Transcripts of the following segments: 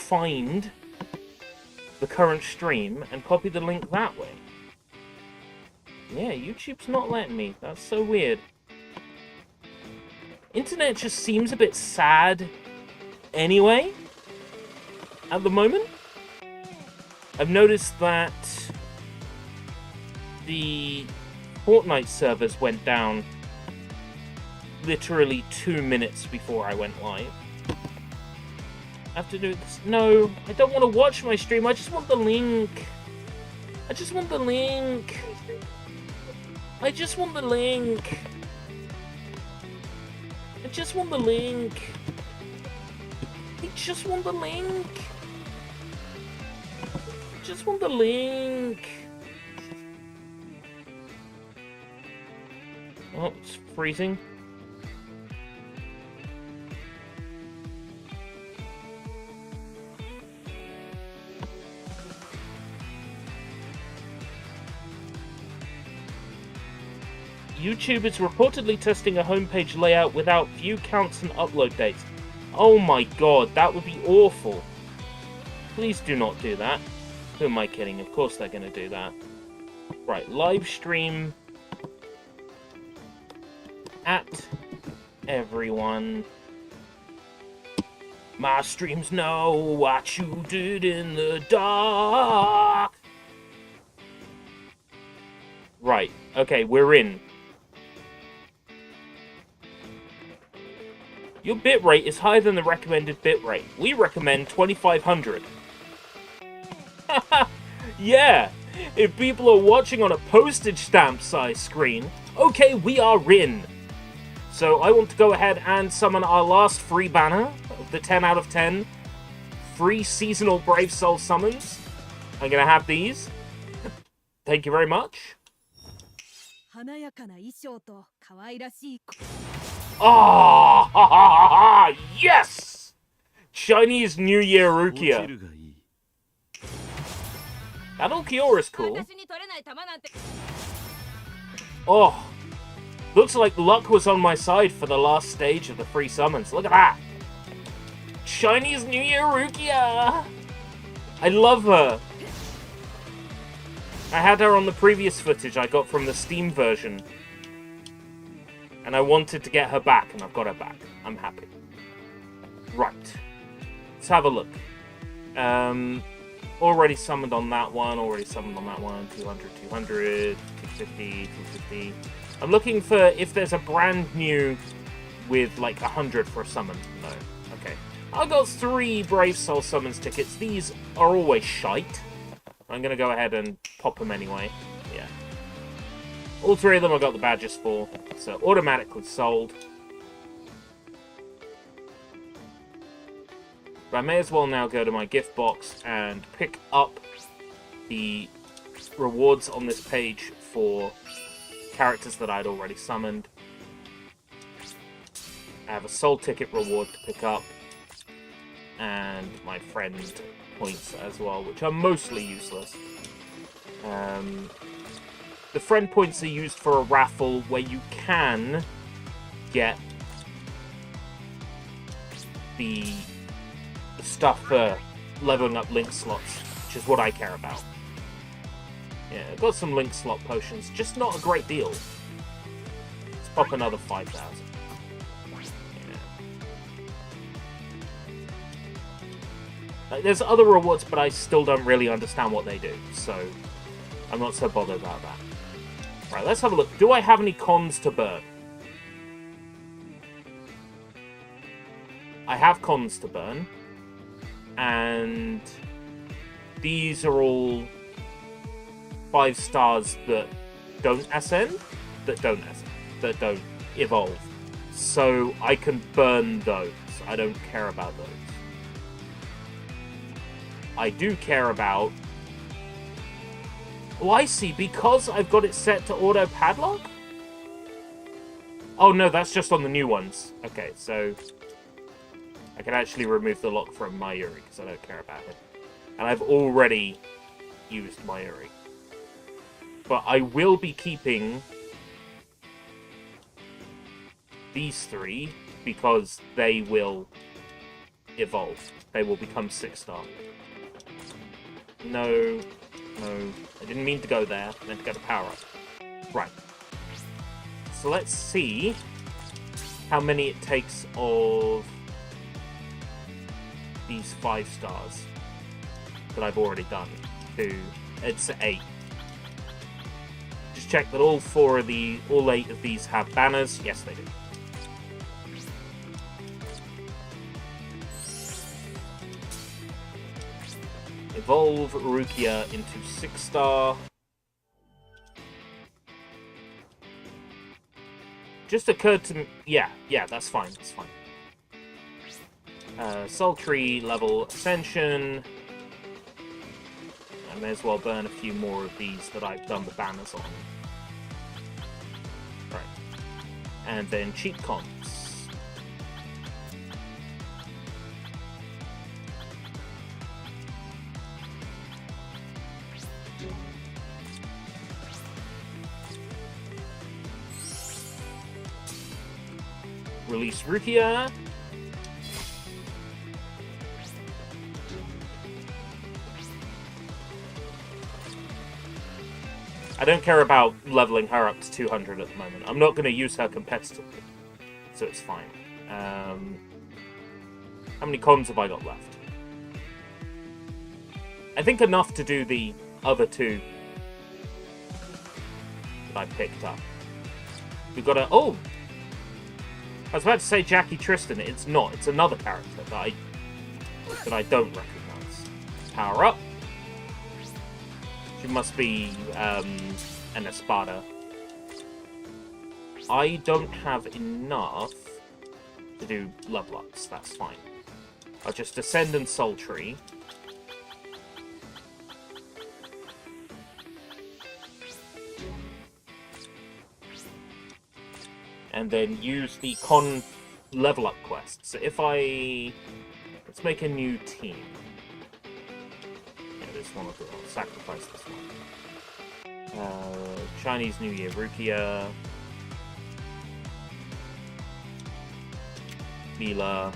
find the current stream and copy the link that way. Yeah, YouTube's not letting me. That's so weird. Internet just seems a bit sad anyway at the moment. I've noticed that the Fortnite servers went down literally 2 minutes before I went live. I have to do this. No, I don't want to watch my stream. I just want the link. I just want the link. I just want the link. I just want the link. I just want the link. I just want the link. Oh, it's freezing. YouTube is reportedly testing a homepage layout without view counts and upload dates. Oh my god, that would be awful. Please do not do that. Who am I kidding? Of course they're going to do that. Right, live stream at everyone. My streams know what you did in the dark. Right, okay, we're in. Your bitrate is higher than the recommended bitrate. We recommend 2500. Yeah, if people are watching on a postage stamp size screen, okay, we are in. So I want to go ahead and summon our last free banner of the 10 out of 10 free seasonal Brave Soul summons. I'm going to have these. Thank you very much. Ah, yes! Chinese New Year Rukia. That Ulquiorra is cool. Oh, looks like luck was on my side for the last stage of the free summons. Look at that. Chinese New Year Rukia. I love her. I had her on the previous footage I got from the Steam version. And I wanted to get her back, and I've got her back. I'm happy. Right. Let's have a look. Already summoned on that one, already summoned on that one. 200, 200, 250, 250. I'm looking for if there's a brand new with like 100 for a summon. No. Okay. I've got 3 Brave Soul Summons tickets. These are always shite. I'm going to go ahead and pop them anyway. Yeah. All 3 of them I got the badges for, so automatically sold. But I may as well now go to my gift box and pick up the rewards on this page for characters that I'd already summoned. I have a soul ticket reward to pick up, and my friend points as well, which are mostly useless. The friend points are used for a raffle where you can get the stuff for leveling up link slots, which is what I care about. Yeah, I've got some link slot potions, just not a great deal. Let's pop another 5,000. Yeah. There's other rewards, but I still don't really understand what they do, so I'm not so bothered about that. Right, let's have a look. Do I have any cons to burn? I have cons to burn. And these are all 5 stars that don't ascend, that don't evolve. So I can burn those. I don't care about those. I do care about... Oh, I see. Because I've got it set to auto padlock? Oh, no, that's just on the new ones. Okay, so... I can actually remove the lock from Mayuri, because I don't care about it. And I've already used Mayuri. But I will be keeping these 3, because they will evolve. They will become 6-star. No. No. I didn't mean to go there. I meant to go to power up. Right. So let's see how many it takes of these 5 stars that I've already done. It's 8. Just check that all 8 of these have banners. Yes, they do. Evolve Rukia into 6-star. Just occurred to me... Yeah, that's fine. That's fine. Sultry level Ascension. I may as well burn a few more of these that I've done the banners on. Right. And then cheat comps. Release Rukia. I don't care about leveling her up to 200 at the moment. I'm not going to use her competitively, so it's fine. How many cons have I got left? I think enough to do the other 2 that I picked up. We've got a... Oh! I was about to say Jackie Tristan. It's not. It's another character that I don't recognize. Power up. She must be an Espada. I don't have enough to do level ups. That's fine. I'll just Ascend and Sultry. And then use the con level up quest. So if let's make a new team. Yeah, this one I'll sacrifice this one. Chinese New Year Rukia. Mila.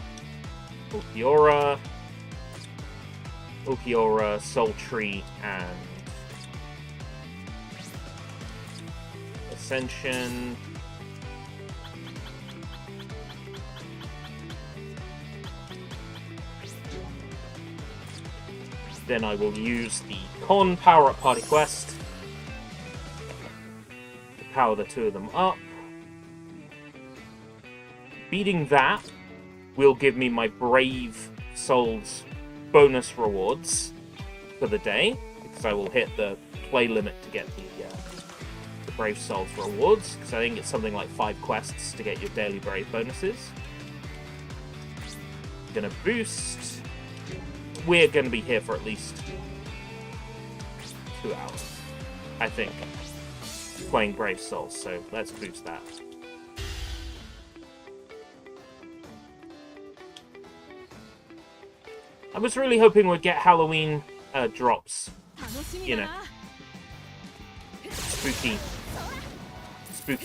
Ulquiorra, Sultry, and Ascension. Then I will use the Con Power-Up Party Quest to power the 2 of them up. Beating that will give me my Brave Souls bonus rewards for the day, because I will hit the play limit to get the Brave Souls rewards, because I think it's something like 5 quests to get your daily Brave bonuses. I'm gonna boost. We're going to be here for at least 2 hours, I think, playing Brave Souls, so let's boost that. I was really hoping we'd get Halloween drops, you know, spooky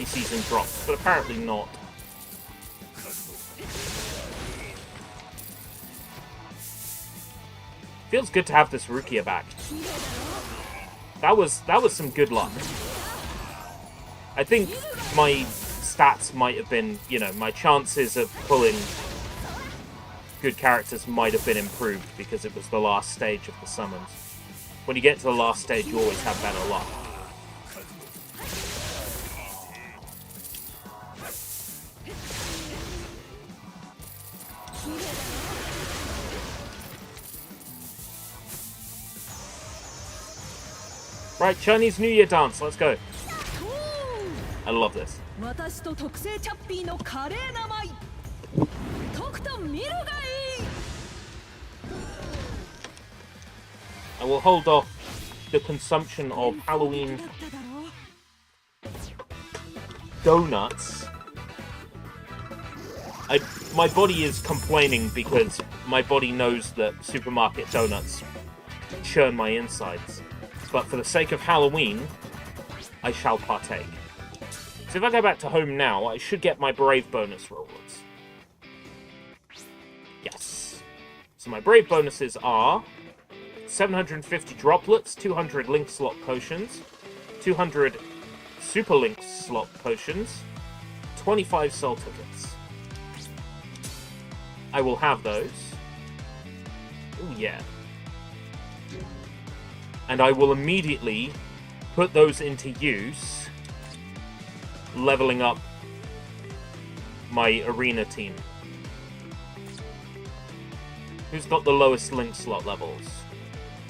season drops, but apparently not. Feels good to have this Rukia back. That was some good luck. I think my stats might have been, you know, my chances of pulling good characters might have been improved because it was the last stage of the summons. When you get to the last stage, you always have better luck. Right, Chinese New Year dance, let's go. I love this. I will hold off the consumption of Halloween donuts. My body is complaining because my body knows that supermarket donuts churn my insides. But for the sake of Halloween, I shall partake. So if I go back to home now, I should get my Brave bonus rewards. Yes. So my Brave bonuses are 750 droplets, 200 link slot potions, 200 super link slot potions, 25 soul tickets. I will have those. Oh yeah. And I will immediately put those into use, leveling up my arena team. Who's got the lowest link slot levels?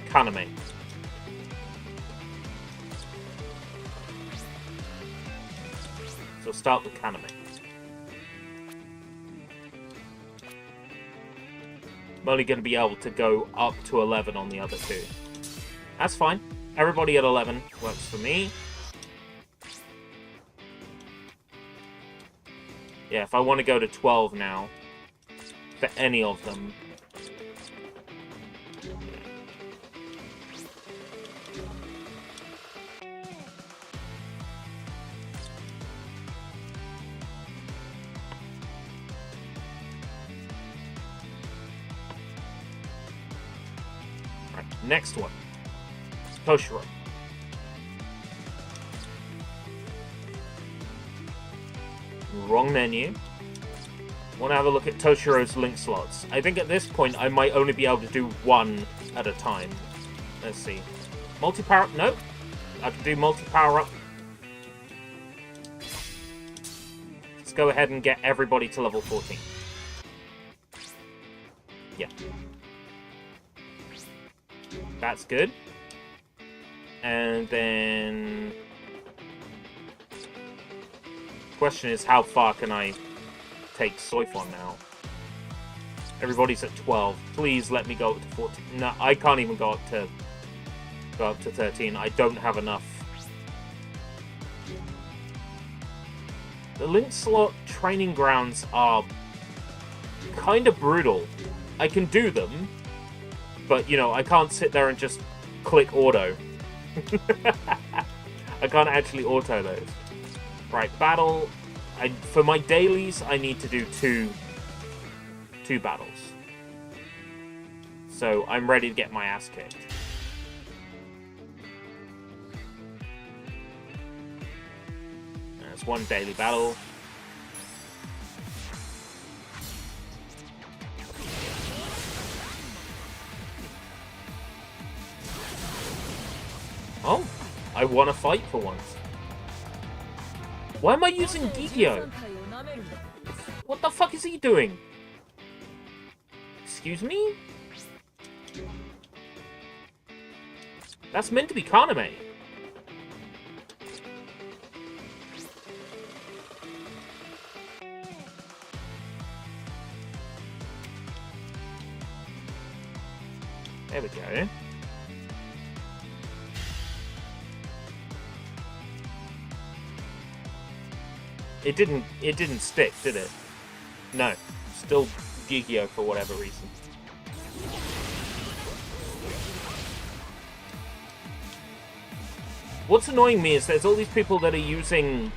Kaname. So start with Kaname. I'm only going to be able to go up to 11 on the other two. That's fine. Everybody at 11 works for me. Yeah, if I want to go to 12 now, for any of them. Next one. Toshiro. Wrong menu. Want to have a look at Toshiro's link slots. I think at this point I might only be able to do one at a time. Let's see. Multi-power... Nope. I can do multi-power up. Let's go ahead and get everybody to level 14. Yeah. That's good. And then... Question is, how far can I take Soifon now? Everybody's at 12. Please let me go up to 14. No, I can't even go up to 13. I don't have enough. The link slot training grounds are kind of brutal. I can do them, but, you know, I can't sit there and just click auto. I can't actually auto those. Right, battle. For my dailies, I need to do two battles. So I'm ready to get my ass kicked. That's one daily battle. Oh, I won a fight for once. Why am I using Gigio? What the fuck is he doing? Excuse me? That's meant to be Kaname. There we go. It didn't stick, did it? No. Still Gigio for whatever reason. What's annoying me is there's all these people that are using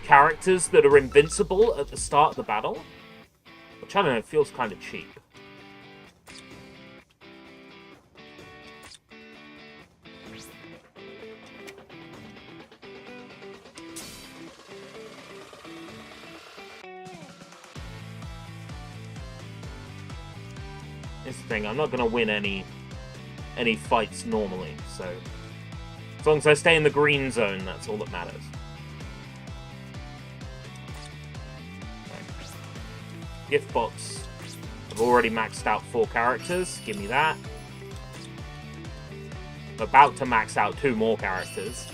characters that are invincible at the start of the battle. Which, I don't know, feels kind of cheap. Here's the thing, I'm not going to win any fights normally, so... As long as I stay in the green zone, that's all that matters. Right. Gift box. I've already maxed out 4 characters, give me that. I'm about to max out 2 more characters.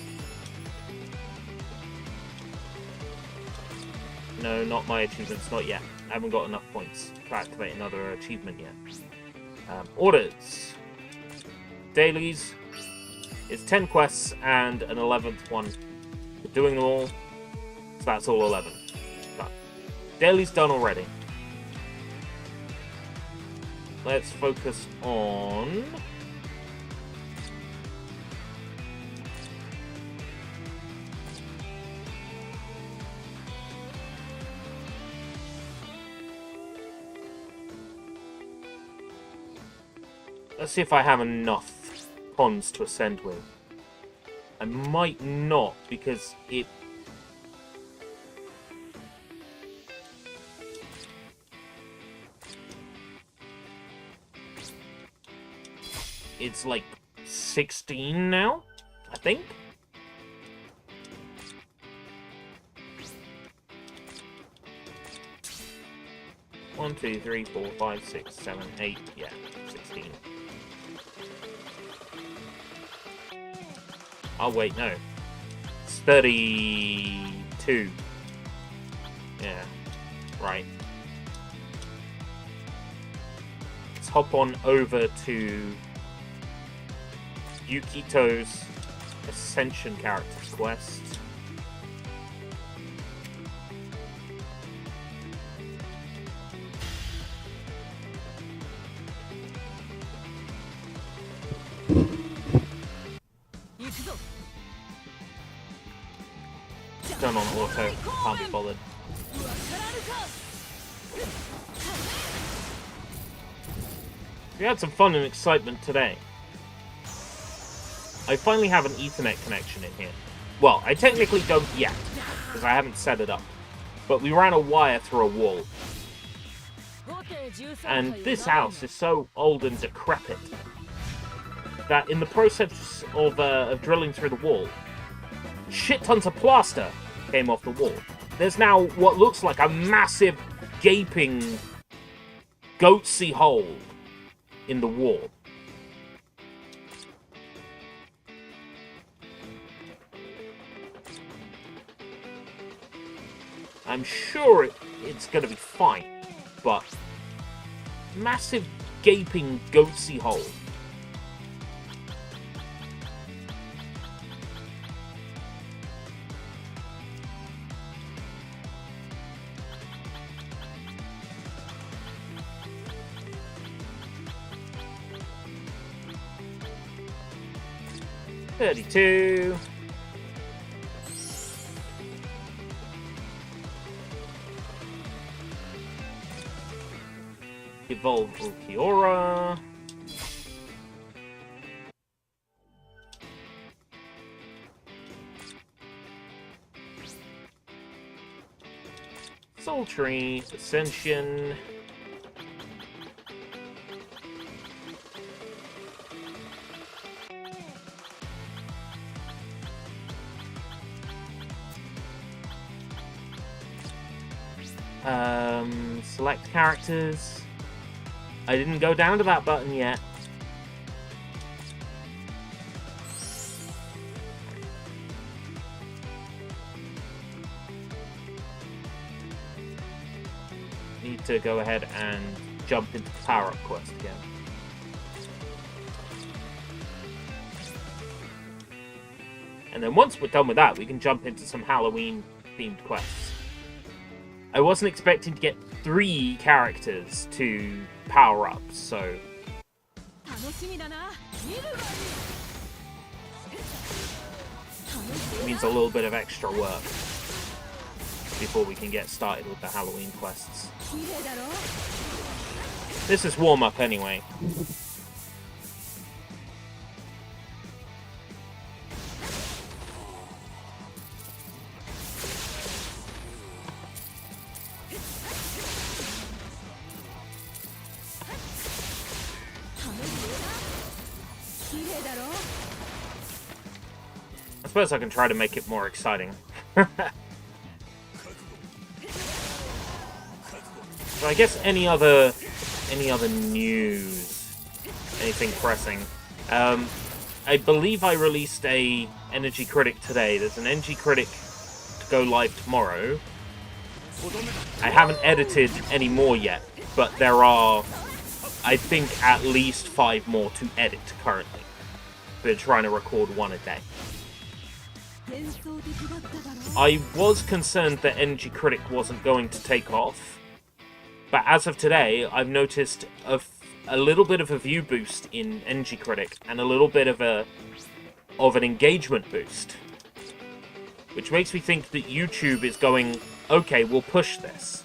No, not my achievements, not yet. I haven't got enough points to activate another achievement yet. Orders. Dailies. It's 10 quests and an 11th one. We're doing them all. So that's all 11. But daily's done already. Let's focus on... Let's see if I have enough ponds to ascend with. I might not, because it's like 16 now, I think. One, two, three, 4, 5, 6, 7, 8. Yeah, 16. Oh wait, no. It's 32. Yeah, right. Let's hop on over to Yukito's Ascension Characters quest. Done on auto, can't be bothered. We had some fun and excitement today. I finally have an Ethernet connection in here. Well, I technically don't yet, because I haven't set it up. But we ran a wire through a wall. And this house is so old and decrepit that in the process of drilling through the wall, shit tons of plaster came off the wall. There's now what looks like a massive, gaping, goatsy hole in the wall. I'm sure it's going to be fine, but massive, gaping, goatsy hole. $32. Evolve Ulquiorra. Sultry, Ascension. Select characters. I didn't go down to that button yet. Need to go ahead and jump into the power-up quest again. And then once we're done with that, we can jump into some Halloween-themed quests. I wasn't expecting to get 3 characters to power up, so it means a little bit of extra work before we can get started with the Halloween quests. This is warm-up anyway. I suppose I can try to make it more exciting. So I guess any other news, anything pressing. I believe I released a Energy Critic today. There's an Energy Critic to go live tomorrow. I haven't edited any more yet, but there are, I think, at least 5 more to edit currently. We're trying to record 1 a day. I was concerned that Energy Critic wasn't going to take off, but as of today, I've noticed a little bit of a view boost in Energy Critic and a little bit of an engagement boost, which makes me think that YouTube is going, okay, we'll push this.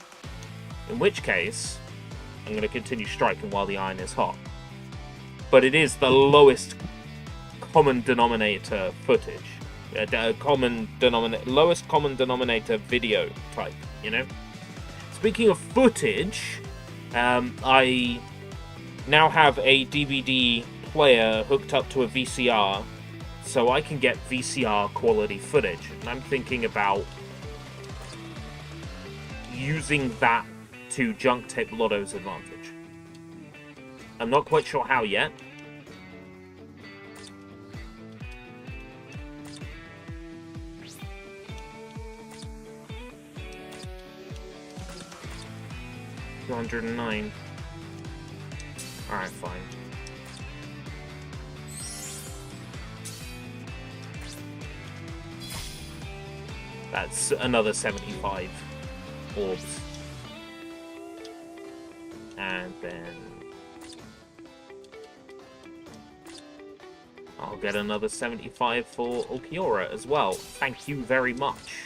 In which case, I'm going to continue striking while the iron is hot. but it is the lowest common denominator footage. Lowest common denominator video type, you know? Speaking of footage, I now have a DVD player hooked up to a VCR, so I can get VCR quality footage. And I'm thinking about using that to Junk Tape Lotto's advantage. I'm not quite sure how yet. $209. Alright, fine. That's another 75 orbs. And then I'll get another 75 for Ulquiorra as well. Thank you very much.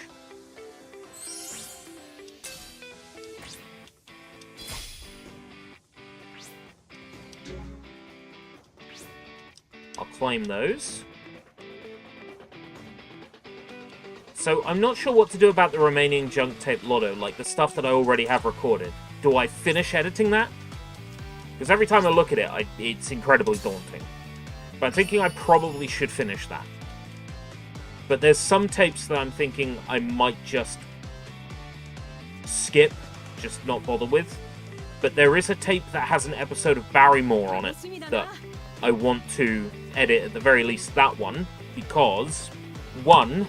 I'll claim those. So I'm not sure what to do about the remaining Junk Tape Lotto, like the stuff that I already have recorded. Do I finish editing that? Because every time I look at it, it's incredibly daunting. But I'm thinking I probably should finish that. But there's some tapes that I'm thinking I might just skip, just not bother with. But there is a tape that has an episode of Barrymore on it that I want to edit, at the very least that one, because, one,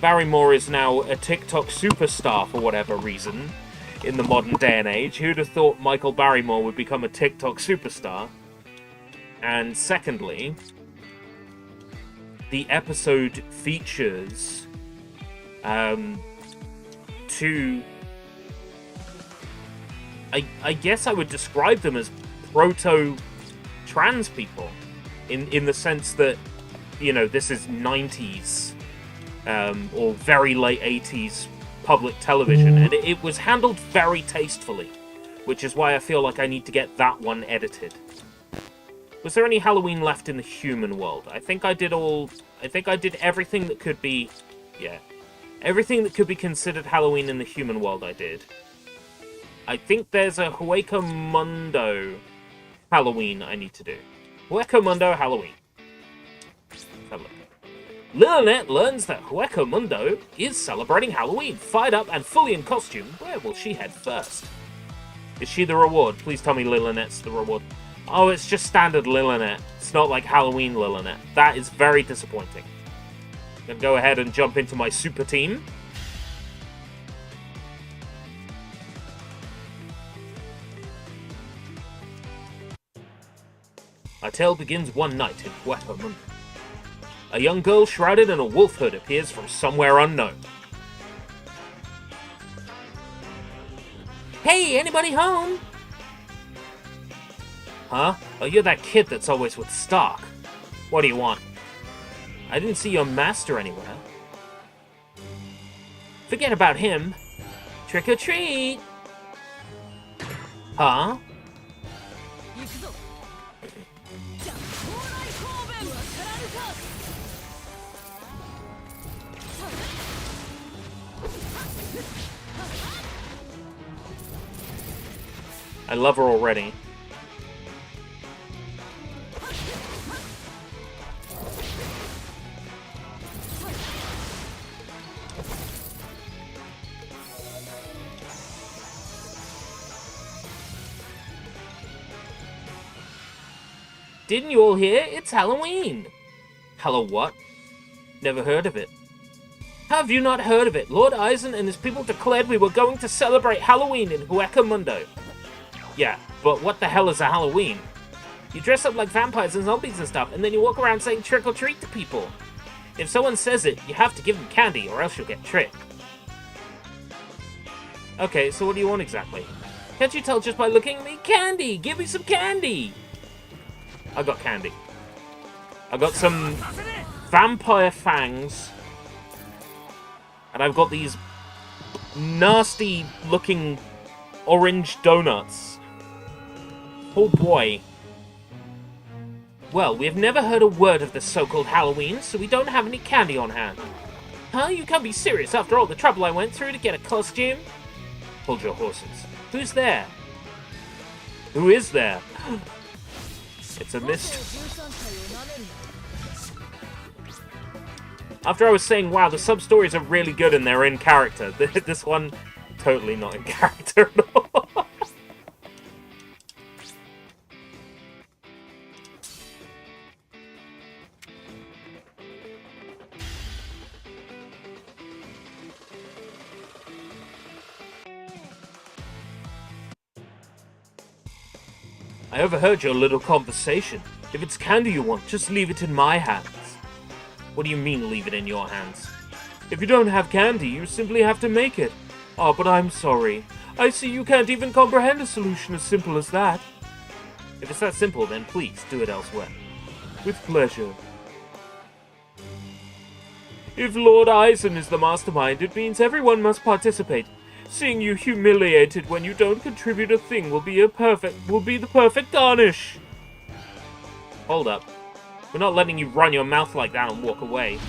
Barrymore is now a TikTok superstar for whatever reason in the modern day and age. Who'd have thought Michael Barrymore would become a TikTok superstar? And secondly, the episode features two... I guess I would describe them as proto-trans people, in the sense that, you know, this is 90s or very late 80s public television, and it was handled very tastefully, which is why I feel like I need to get that one edited. Was there any Halloween left in the human world? I think I did everything that could be, yeah, everything that could be considered Halloween in the human world I did. I think there's a Hueco Mundo Halloween I need to do. Hueco Mundo Halloween. Let's have a look. Lilith learns that Hueco Mundo is celebrating Halloween. Fired up and fully in costume, where will she head first? Is she the reward? Please tell me Lilith's the reward. Oh, it's just standard Lilith. It's not like Halloween Lilith. That is very disappointing. I'm going to go ahead and jump into my super team. Our tale begins one night in Hueco Mundo. A young girl shrouded in a wolf hood appears from somewhere unknown. Hey, anybody home? Huh? Oh, you're that kid that's always with Stark. What do you want? I didn't see your master anywhere. Forget about him. Trick or treat! Huh? I love her already. Didn't you all hear? It's Halloween! Hallow what? Never heard of it. Have you not heard of it? Lord Eisen and his people declared we were going to celebrate Halloween in Hueco Mundo. Yeah, but what the hell is a Halloween? You dress up like vampires and zombies and stuff, and then you walk around saying trick or treat to people. If someone says it, you have to give them candy, or else you'll get tricked. Okay, so what do you want exactly? Can't you tell just by looking at me? Candy! Give me some candy! I got candy. I got some vampire fangs. And I've got these nasty looking orange donuts. Oh boy. Well, we have never heard a word of this so-called Halloween, so we don't have any candy on hand. Huh? You can't be serious after all the trouble I went through to get a costume? Hold your horses. Who's there? Who is there? It's a mist. After I was saying, wow, the sub-stories are really good and they're in character, this one, totally not in character at all. I overheard your little conversation. If it's candy you want, just leave it in my hands. What do you mean, leave it in your hands? If you don't have candy, you simply have to make it. Oh, but I'm sorry. I see you can't even comprehend a solution as simple as that. If it's that simple, then please do it elsewhere. With pleasure. If Lord Eisen is the mastermind, it means everyone must participate. Seeing you humiliated when you don't contribute a thing will be the perfect garnish. Hold up. We're not letting you run your mouth like that and walk away.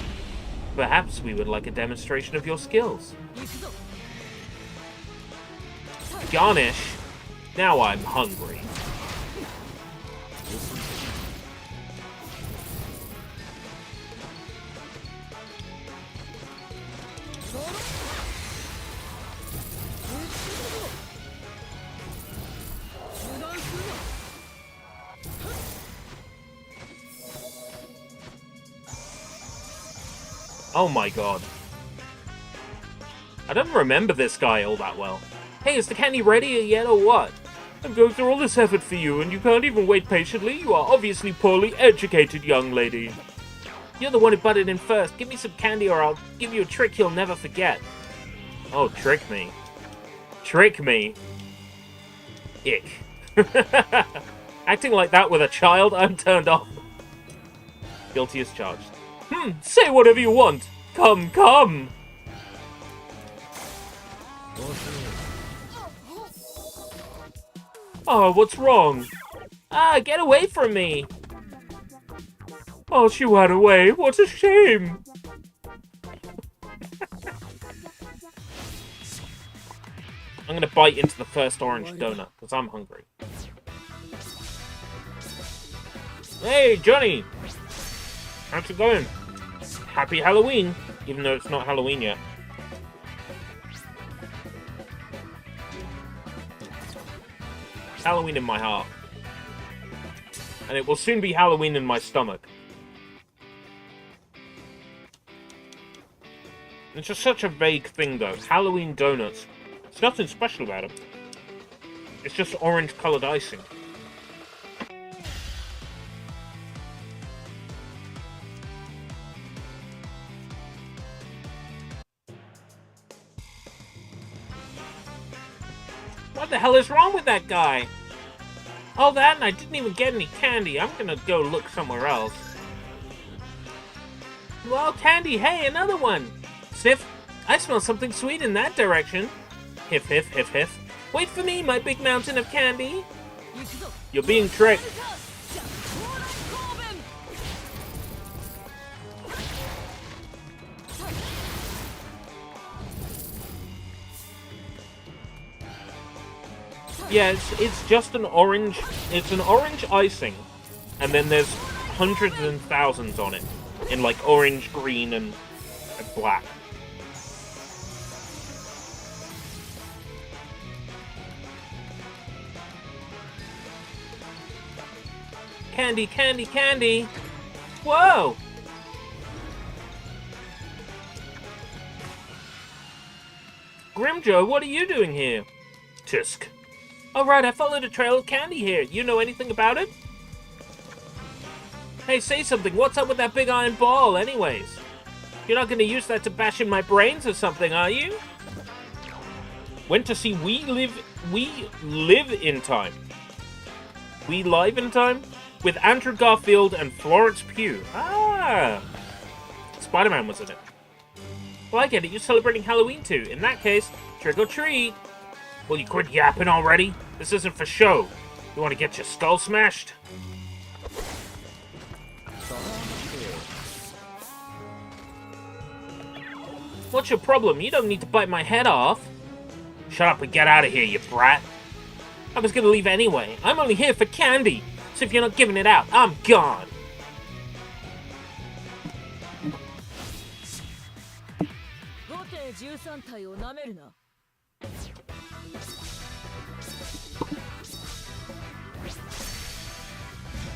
Perhaps we would like a demonstration of your skills. Garnish? Now I'm hungry. Oh my god. I don't remember this guy all that well. Hey, is the candy ready yet or what? I'm going through all this effort for you and you can't even wait patiently? You are obviously poorly educated, young lady. You're the one who butted in first. Give me some candy or I'll give you a trick you'll never forget. Oh, trick me. Trick me. Ick. Acting like that with a child, I'm turned off. Guilty as charged. Say whatever you want. Come, come. Oh, what's wrong? Ah, get away from me. Oh, she ran away. What a shame. I'm gonna bite into the first orange donut, because I'm hungry. Hey, Johnny! How's it going? Happy Halloween, even though it's not Halloween yet. Halloween in my heart. And it will soon be Halloween in my stomach. It's just such a vague thing, though. Halloween donuts. There's nothing special about them. It's just orange-coloured icing. What the hell is wrong with that guy? All that and I didn't even get any candy. I'm gonna go look somewhere else. Well, candy, hey, another one! Sniff, I smell something sweet in that direction. Hiff, hiff, hiff, hiff. Wait for me, my big mountain of candy. You're being tricked. Yeah, it's just an orange. It's an orange icing, and then there's hundreds and thousands on it in like orange, green, and black. Candy, candy, candy! Whoa! Grimjo, what are you doing here? Tisk. Alright, I followed a trail of candy here. You know anything about it? Hey, say something. What's up with that big iron ball, anyways? You're not going to use that to bash in my brains or something, are you? Went to see We Live in Time. We Live in Time? With Andrew Garfield and Florence Pugh. Ah! Spider-Man was in it. Well, I get it. You're celebrating Halloween too. In that case, trick or treat. Will you quit yapping already? This isn't for show. You want to get your skull smashed? What's your problem? You don't need to bite my head off. Shut up and get out of here, you brat. I was gonna leave anyway. I'm only here for candy. So if you're not giving it out, I'm gone.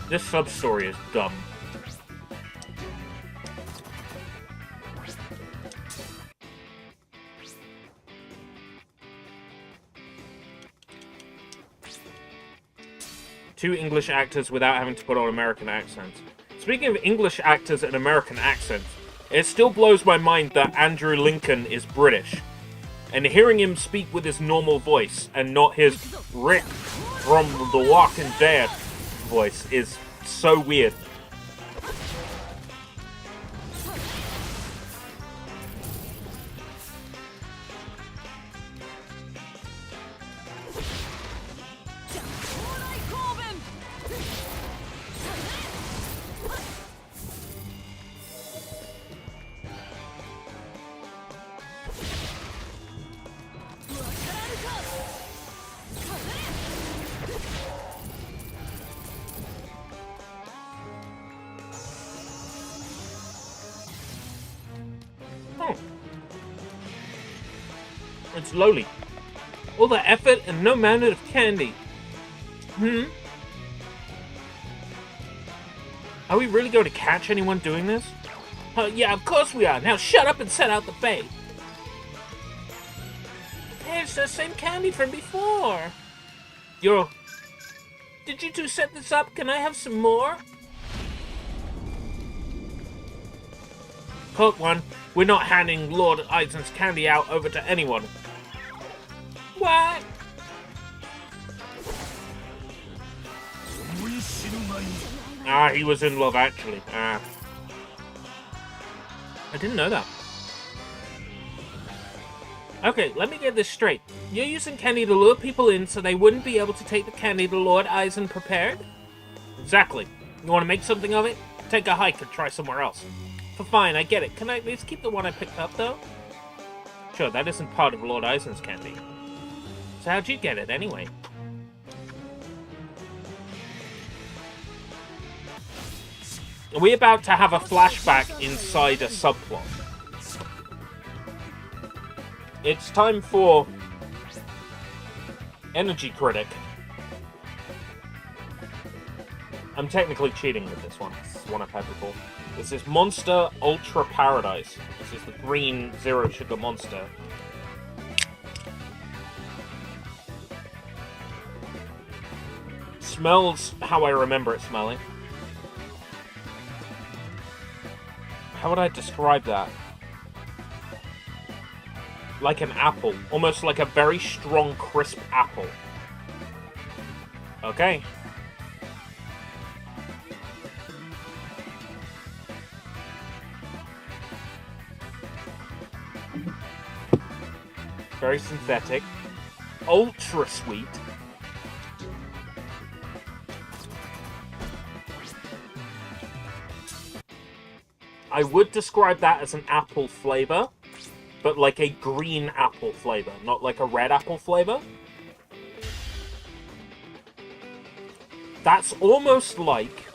This sub-story is dumb. Two English actors without having to put on American accents. Speaking of English actors and American accents, it still blows my mind that Andrew Lincoln is British. And hearing him speak with his normal voice and not his Rick from The Walking Dead voice is so weird. It's lowly. All the effort and no amount of candy. Are we really going to catch anyone doing this? Yeah, of course we are. Now shut up and set out the bait. Hey, it's the same candy from before. Did you two set this up? Can I have some more? Caught one. We're not handing Lord Eisen's candy out over to anyone. What? Ah, he was in love, actually. Ah. I didn't know that. Okay, let me get this straight. You're using candy to lure people in so they wouldn't be able to take the candy the Lord Eisen prepared? Exactly. You want to make something of it? Take a hike and try somewhere else. Fine, I get it. Can I at least keep the one I picked up, though? Sure, that isn't part of Lord Eisen's candy. So how'd you get it, anyway? Are we about to have a flashback inside a subplot? It's time for Energy Critic. I'm technically cheating with this one. This is one I've had before. This is Monster Ultra Paradise. This is the green zero sugar monster. Smells how I remember it smelling. How would I describe that? Like an apple. Almost like a very strong, crisp apple. Okay. Very synthetic. Ultra sweet. I would describe that as an apple flavor, but like a green apple flavor, not like a red apple flavor. That's almost like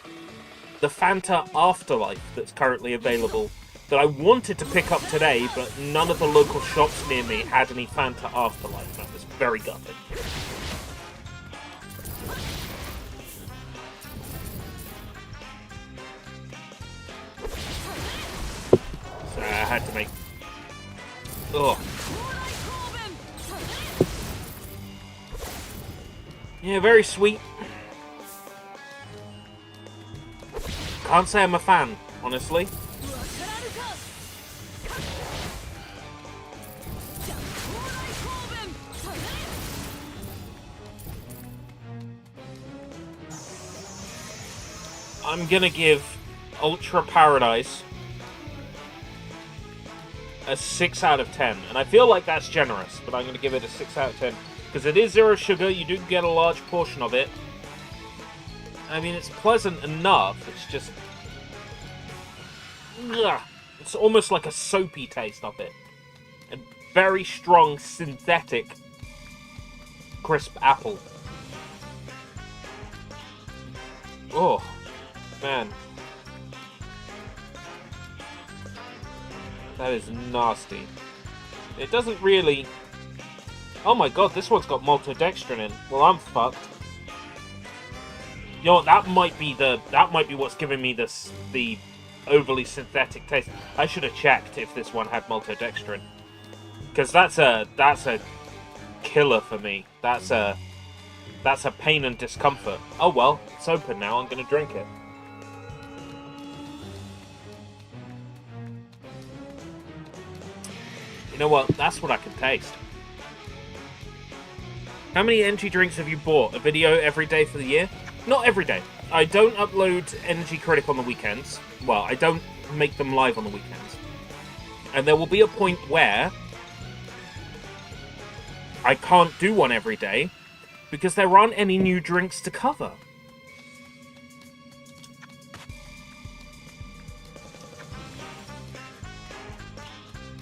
the Fanta Afterlife that's currently available that I wanted to pick up today, but none of the local shops near me had any Fanta Afterlife. That was very gutted. So I had to make... Ugh. Yeah, very sweet. Can't say I'm a fan, honestly. I'm gonna give Ultra Paradise a 6 out of 10. And I feel like that's generous, but I'm gonna give it a 6 out of 10. Because it is zero sugar, you do get a large portion of it. I mean, it's pleasant enough, it's just... Ugh, it's almost like a soapy taste of it. very strong synthetic crisp apple. Oh, man. That is nasty. It doesn't really... Oh my god, this one's got maltodextrin in. Well, I'm fucked. You know what, that might be what's giving me the overly synthetic taste. I should have checked if this one had maltodextrin. Because that's a killer for me. That's a pain and discomfort. Oh well, it's open now, I'm gonna drink it. You know what, that's what I can taste. How many energy drinks have you bought? A video every day for the year? Not every day. I don't upload Energy Critic on the weekends. Well, I don't make them live on the weekends. And there will be a point where I can't do one every day because there aren't any new drinks to cover.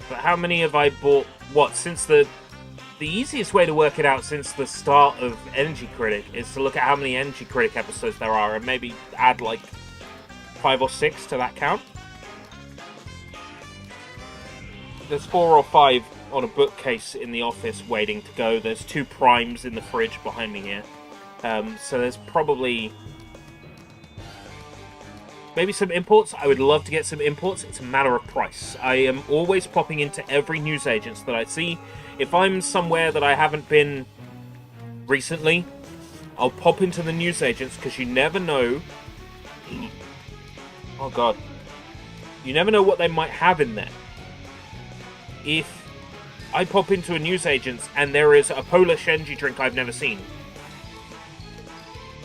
But how many have I bought? What, since the easiest way to work it out since the start of Energy Critic is to look at how many Energy Critic episodes there are and maybe add like 5 or 6 to that count. There's 4 or 5 on a bookcase in the office waiting to go. There's 2 primes in the fridge behind me here. So there's probably maybe some imports. I would love to get some imports. It's a matter of price. I am always popping into every newsagents that I see. If I'm somewhere that I haven't been recently, I'll pop into the newsagents because you never know. Oh god. You never know what they might have in there. If I pop into a newsagents and there is a Polish energy drink I've never seen,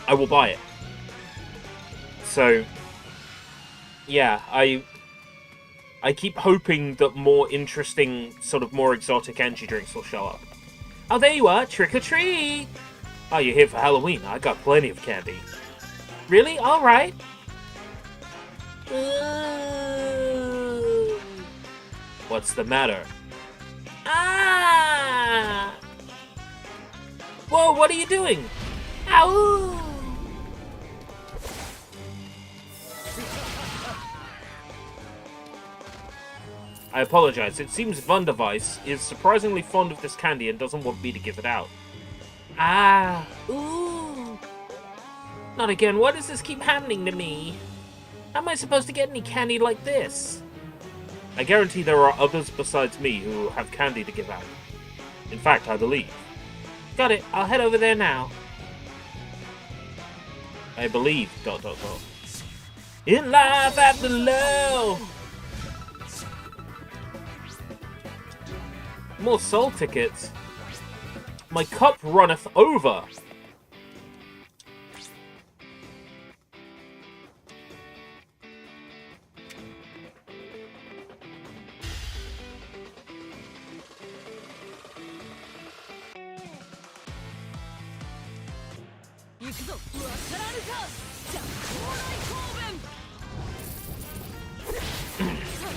I will buy it. So, yeah, I keep hoping that more interesting, sort of more exotic energy drinks will show up. Oh, there you are! Trick or treat! Oh, you're here for Halloween. I got plenty of candy. Really? Alright. What's the matter? Ah! Whoa, what are you doing? Ow! I apologize. It seems Wunderweiss is surprisingly fond of this candy and doesn't want me to give it out. Ah! Ooh! Not again. Why does this keep happening to me? How am I supposed to get any candy like this? I guarantee there are others besides me who have candy to give out. In fact, I believe. Got it. I'll head over there now. I believe... ... In life at the low! More soul tickets. My cup runneth over.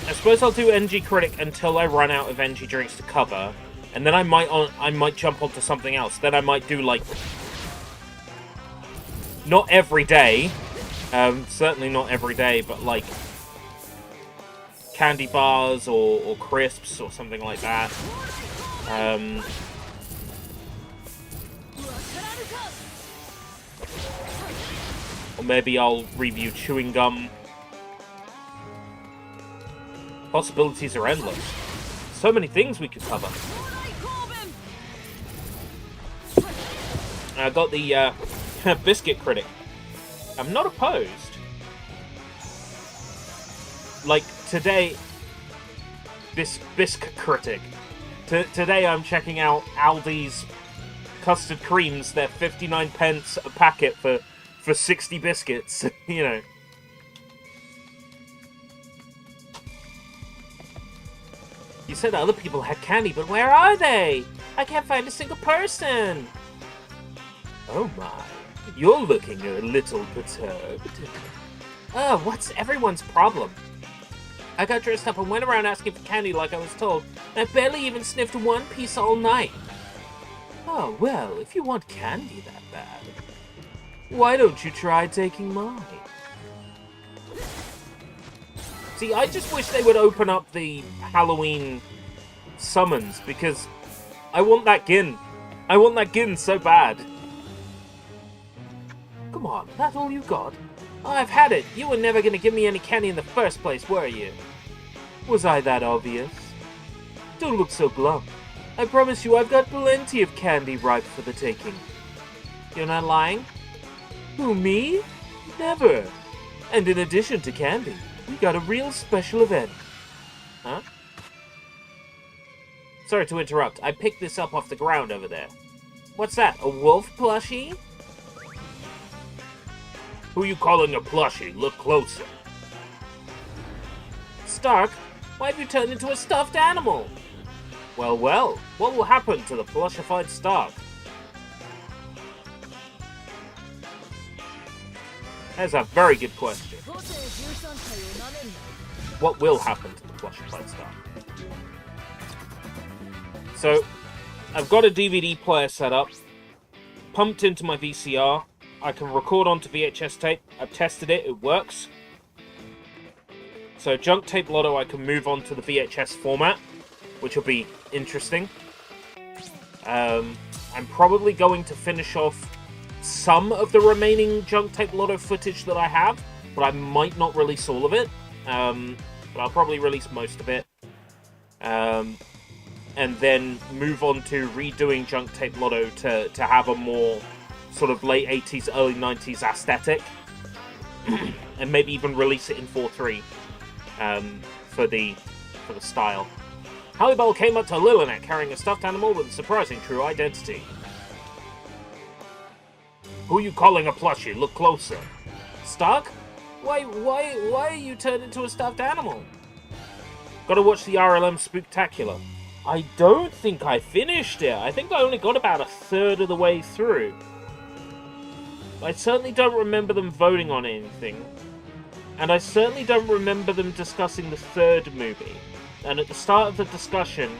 I suppose I'll do Energy Critic until I run out of energy drinks to cover, and then I might jump onto something else. Then I might do, like, not every day, certainly not every day, but like candy bars or crisps or something like that. Or maybe I'll review chewing gum. Possibilities are endless. So many things we could cover. I got the Biscuit Critic. I'm not opposed. Like, today... Biscuit Critic. Today I'm checking out Aldi's custard creams. They're 59 pence a packet for 60 biscuits, you know. You said other people had candy, but where are they? I can't find a single person. Oh my, you're looking a little perturbed. What's everyone's problem? I got dressed up and went around asking for candy like I was told, and I barely even sniffed one piece all night. Oh, well, if you want candy that bad, why don't you try taking mine? See, I just wish they would open up the Halloween summons, because I want that gin. I want that gin so bad. Come on, that's all you got? I've had it. You were never going to give me any candy in the first place, were you? Was I that obvious? Don't look so glum. I promise you I've got plenty of candy ripe for the taking. You're not lying? Who, me? Never. And in addition to candy, we got a real special event. Huh? Sorry to interrupt. I picked this up off the ground over there. What's that, a wolf plushie? Who you calling a plushie? Look closer. Stark, why have you turned into a stuffed animal? Well, well, what will happen to the plushified Stark? That's a very good question. What will happen to the plushified Stark? So, I've got a DVD player set up, pumped into my VCR. I can record onto VHS tape. I've tested it, it works. So Junk Tape Lotto I can move on to the VHS format, which will be interesting. I'm probably going to finish off some of the remaining Junk Tape Lotto footage that I have, but I might not release all of it. But I'll probably release most of it. And then move on to redoing Junk Tape Lotto to have a more sort of late 80s, early 90s aesthetic. And maybe even release it in 4:3 for the style. Hallibell came up to Lilinet carrying a stuffed animal with a surprising true identity. Who you calling a plushie? Look closer. Stark? Why are you turned into a stuffed animal? Gotta watch the RLM Spooktacular. I don't think I finished it. I think I only got about a third of the way through. I certainly don't remember them voting on anything. And I certainly don't remember them discussing the third movie. And at the start of the discussion,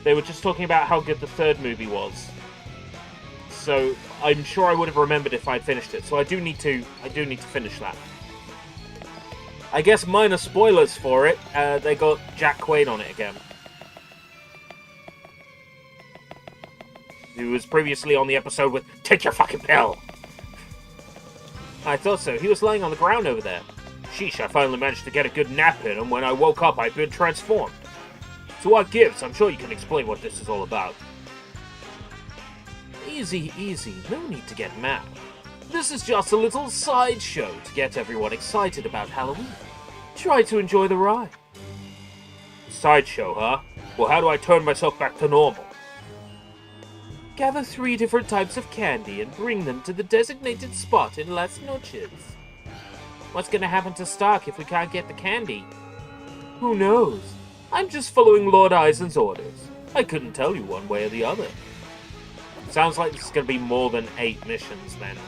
they were just talking about how good the third movie was. So I'm sure I would have remembered if I'd finished it. So I do need to finish that. I guess minor spoilers for it. They got Jack Quaid on it again. Who was previously on the episode with Take Your Fucking Pill! I thought so. He was laying on the ground over there. Sheesh, I finally managed to get a good nap in, and when I woke up, I'd been transformed. So what gives? I'm sure you can explain what this is all about. Easy, easy. No need to get mad. This is just a little sideshow to get everyone excited about Halloween. Try to enjoy the ride. Sideshow, huh? Well, how do I turn myself back to normal? Gather 3 different types of candy and bring them to the designated spot in Las Noches. What's gonna happen to Stark if we can't get the candy? Who knows? I'm just following Lord Eisen's orders. I couldn't tell you one way or the other. Sounds like this is gonna be more than 8 missions then.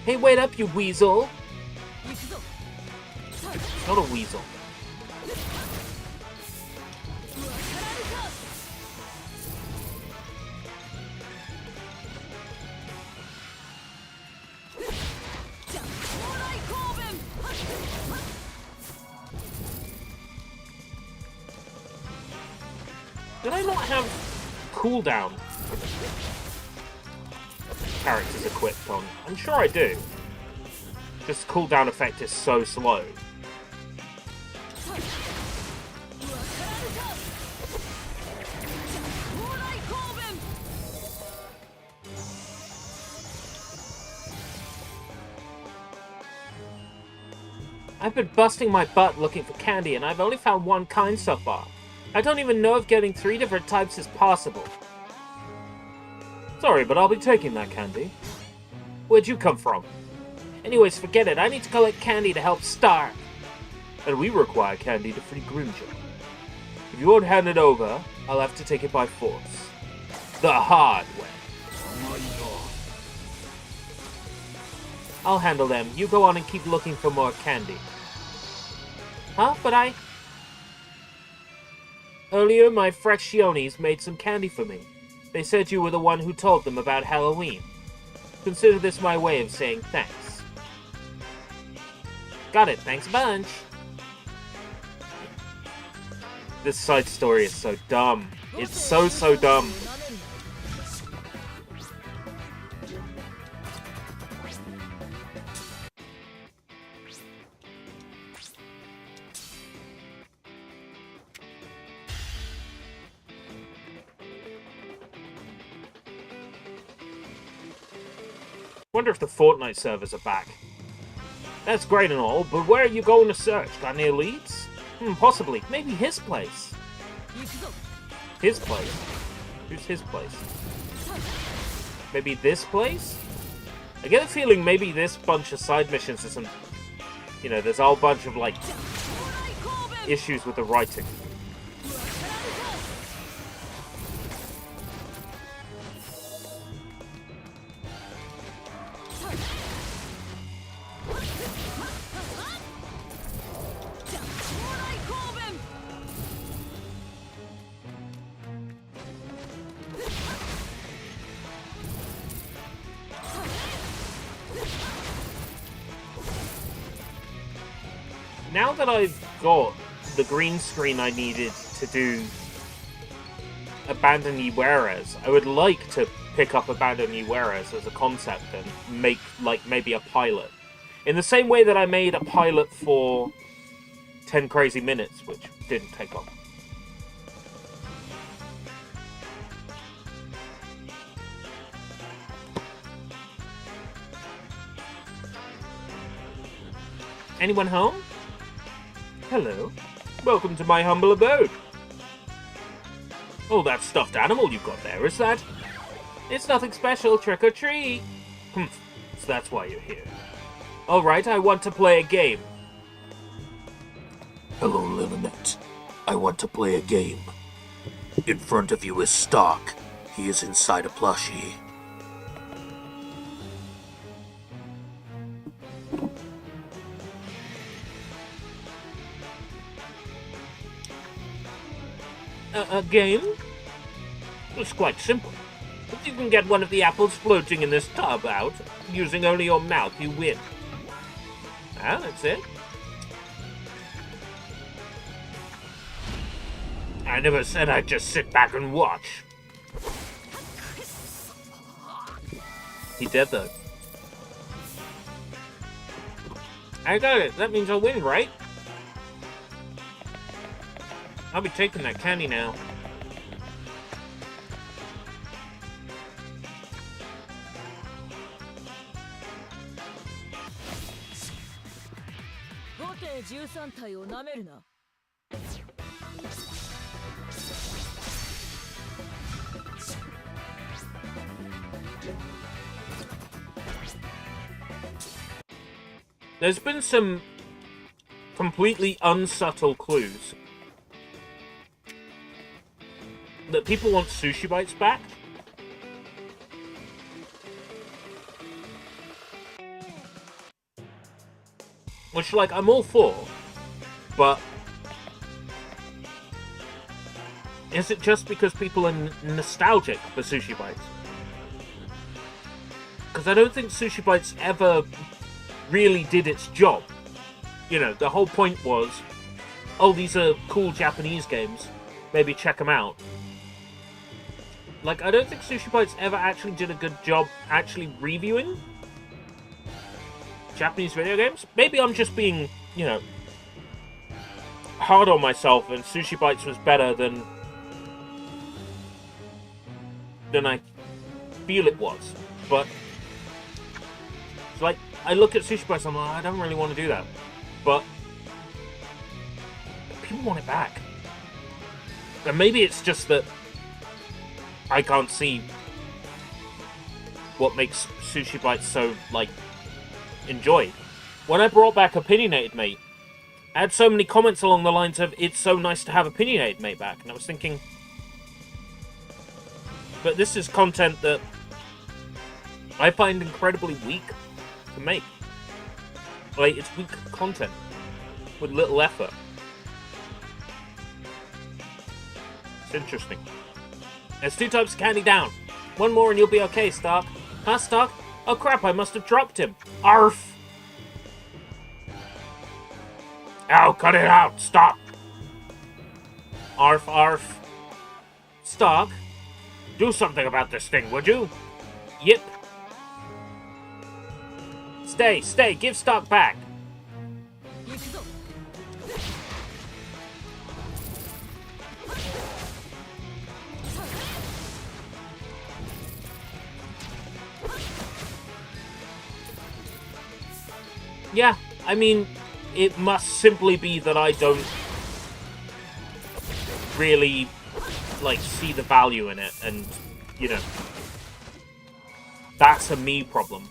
Hey, wait up, you weasel! It's not a weasel. Did I not have cooldown characters equipped on? I'm sure I do. Just the cooldown effect is so slow. I've been busting my butt looking for candy, and I've only found one kind so far. I don't even know if getting 3 different types is possible. Sorry, but I'll be taking that candy. Where'd you come from? Anyways, forget it. I need to collect candy to help Stark. And we require candy to free Grimjaw. If you won't hand it over, I'll have to take it by force. The hard way. I'll handle them. You go on and keep looking for more candy. Huh? But Earlier, my Fractiones made some candy for me. They said you were the one who told them about Halloween. Consider this my way of saying thanks. Got it, thanks a bunch. This side story is so dumb. It's so dumb. Wonder if the Fortnite servers are back. That's great and all, but where are you going to search? Got any leads? Possibly. Maybe his place. His place? Who's his place? Maybe this place? I get a feeling maybe this bunch of side missions isn't... You know, there's a whole bunch of, like, issues with the writing. Now that I've got the green screen I needed to do Abandon Ye Whereas, I would like to pick up Abandon Ye Whereas as a concept and make, like, maybe a pilot. In the same way that I made a pilot for 10 Crazy Minutes, which didn't take off. Anyone home? Hello. Welcome to my humble abode. Oh, that stuffed animal you've got there, is that? It's nothing special, trick or treat. So that's why you're here. Alright, I want to play a game. Hello, Lynette. I want to play a game. In front of you is Stark. He is inside a plushie. A game? It's quite simple. If you can get one of the apples floating in this tub out, using only your mouth, you win. Ah, that's it. I never said I'd just sit back and watch. He did, though. I got it. That means I'll win, right? I'll be taking that candy now. There's been some completely unsubtle clues that people want Sushi Bites back. Which, like, I'm all for, but is it just because people are nostalgic for Sushi Bites? Because I don't think Sushi Bites ever really did its job. You know, the whole point was, oh, these are cool Japanese games, maybe check them out. Like, I don't think Sushi Bites ever actually did a good job actually reviewing Japanese video games. Maybe I'm just being, you know, hard on myself and Sushi Bites was better than I feel it was. But it's like, I look at Sushi Bites, I'm like, I don't really want to do that. But people want it back. And maybe it's just that I can't see what makes Sushi Bites so, like, enjoyed. When I brought back Opinionated Mate, I had so many comments along the lines of, it's so nice to have Opinionated Mate back. And I was thinking, but this is content that I find incredibly weak to make. Like, it's weak content with little effort. It's interesting. There's 2 types of candy down. 1 more and you'll be okay, Stark. Huh, Stark? Oh crap, I must have dropped him. Arf! Ow, cut it out! Stop! Arf, arf. Stark? Do something about this thing, would you? Yip. Stay, give Stark back. Yeah, I mean, it must simply be that I don't really, like, see the value in it, and, you know, that's a me problem.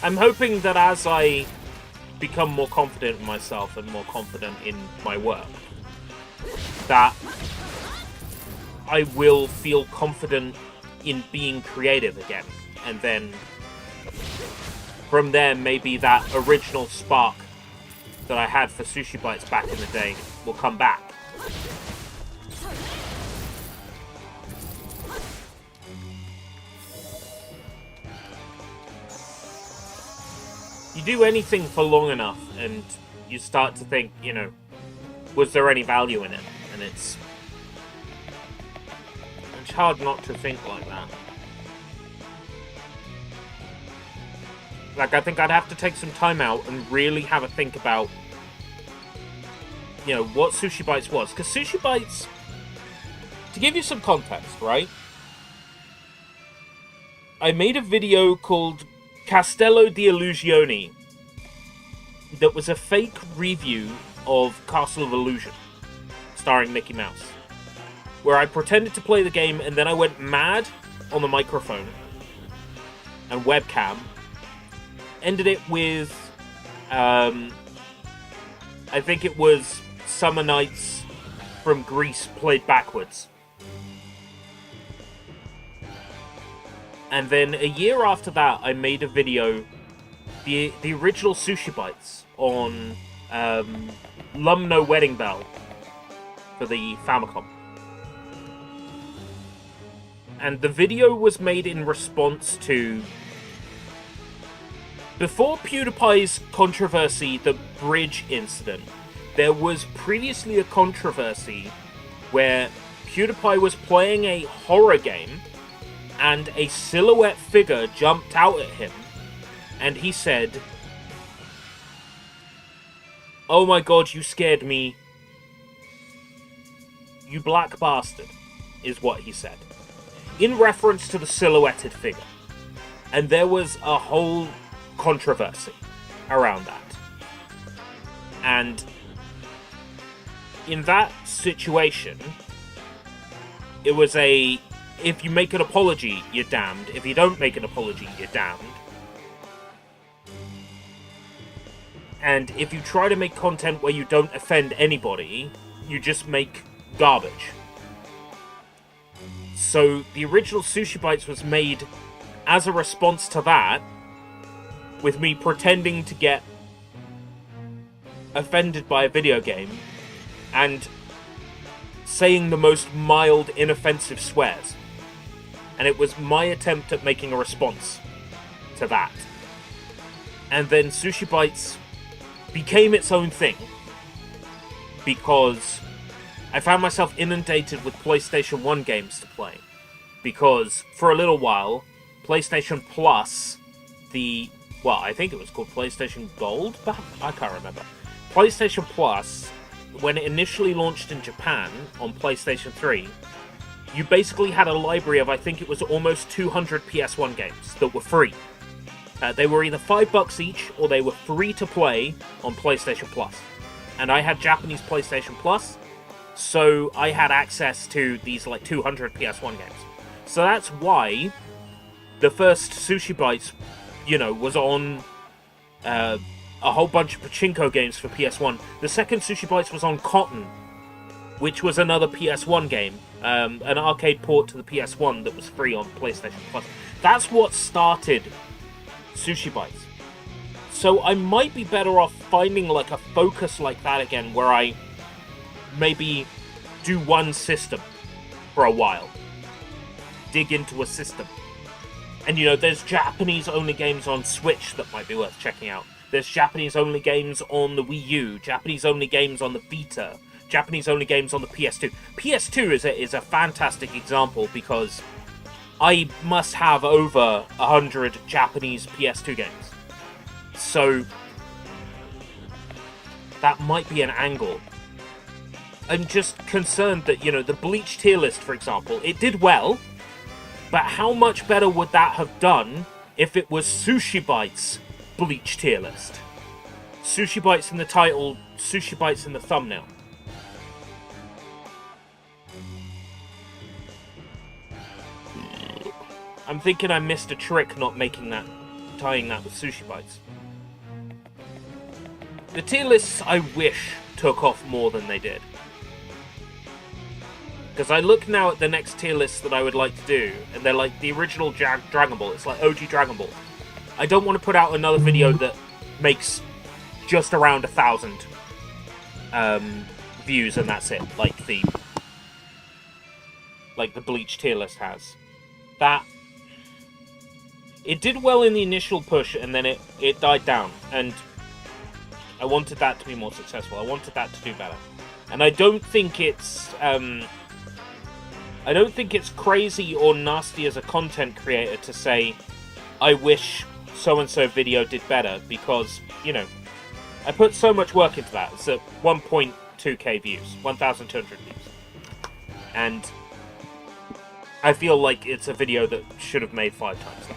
I'm hoping that as I become more confident in myself and more confident in my work, that I will feel confident in being creative again, and then from there maybe that original spark that I had for Sushi Bites back in the day will come back. You do anything for long enough and you start to think, you know, was there any value in it? And it's hard not to think like that. Like, I think I'd have to take some time out and really have a think about, you know, what Sushi Bites was. Because Sushi Bites, to give you some context, right? I made a video called Castello di Illusioni that was a fake review of Castle of Illusion, starring Mickey Mouse, where I pretended to play the game and then I went mad on the microphone and webcam. Ended it with, I think it was Summer Nights from Greece played backwards. And then a year after that, I made a video, the original Sushi Bites on Lumno Wedding Bell for the Famicom. And the video was made in response to, before PewDiePie's controversy, the bridge incident, there was previously a controversy where PewDiePie was playing a horror game and a silhouette figure jumped out at him and he said, "Oh my god, you scared me. You black bastard," is what he said, in reference to the silhouetted figure. And there was a whole controversy around that. And in that situation, it was a, if you make an apology, you're damned. If you don't make an apology, you're damned. And if you try to make content where you don't offend anybody, you just make garbage. So the original Sushi Bites was made as a response to that, with me pretending to get offended by a video game and saying the most mild, inoffensive swears. And it was my attempt at making a response to that. And then Sushi Bites became its own thing, because I found myself inundated with PlayStation 1 games to play. Because for a little while, PlayStation Plus, I think it was called PlayStation Gold? I can't remember. PlayStation Plus, when it initially launched in Japan on PlayStation 3, you basically had a library of, I think it was almost 200 PS1 games that were free. They were either $5 each, or they were free to play on PlayStation Plus. And I had Japanese PlayStation Plus, so I had access to these, 200 PS1 games. So that's why the first Sushi Bites, was on a whole bunch of pachinko games for PS1. The second Sushi Bites was on Cotton, which was another PS1 game, an arcade port to the PS1 that was free on PlayStation Plus. That's what started Sushi Bites. So I might be better off finding like a focus like that again, where I maybe do one system for a while. Dig into a system. And you know, there's Japanese-only games on Switch that might be worth checking out. There's Japanese-only games on the Wii U, Japanese-only games on the Vita, Japanese-only games on the PS2. PS2 is a fantastic example because I must have over 100 Japanese PS2 games. So that might be an angle. I'm just concerned that, you know, the Bleach tier list, for example, it did well, but how much better would that have done if it was Sushi Bites Bleach tier list? Sushi Bites in the title, Sushi Bites in the thumbnail. I'm thinking I missed a trick not making that, tying that with Sushi Bites. The tier lists I wish took off more than they did. Because I look now at the next tier lists that I would like to do, and they're like the original Dragon Ball. It's like OG Dragon Ball. I don't want to put out another video that makes just around 1,000 views and that's it, like the Bleach tier list has. That it did well in the initial push, and then it died down, and I wanted that to be more successful. I wanted that to do better, and I don't think it's crazy or nasty as a content creator to say I wish so-and-so video did better, because, you know, I put so much work into that. It's at 1.2k views, 1,200 views, and I feel like it's a video that should have made 5 times that.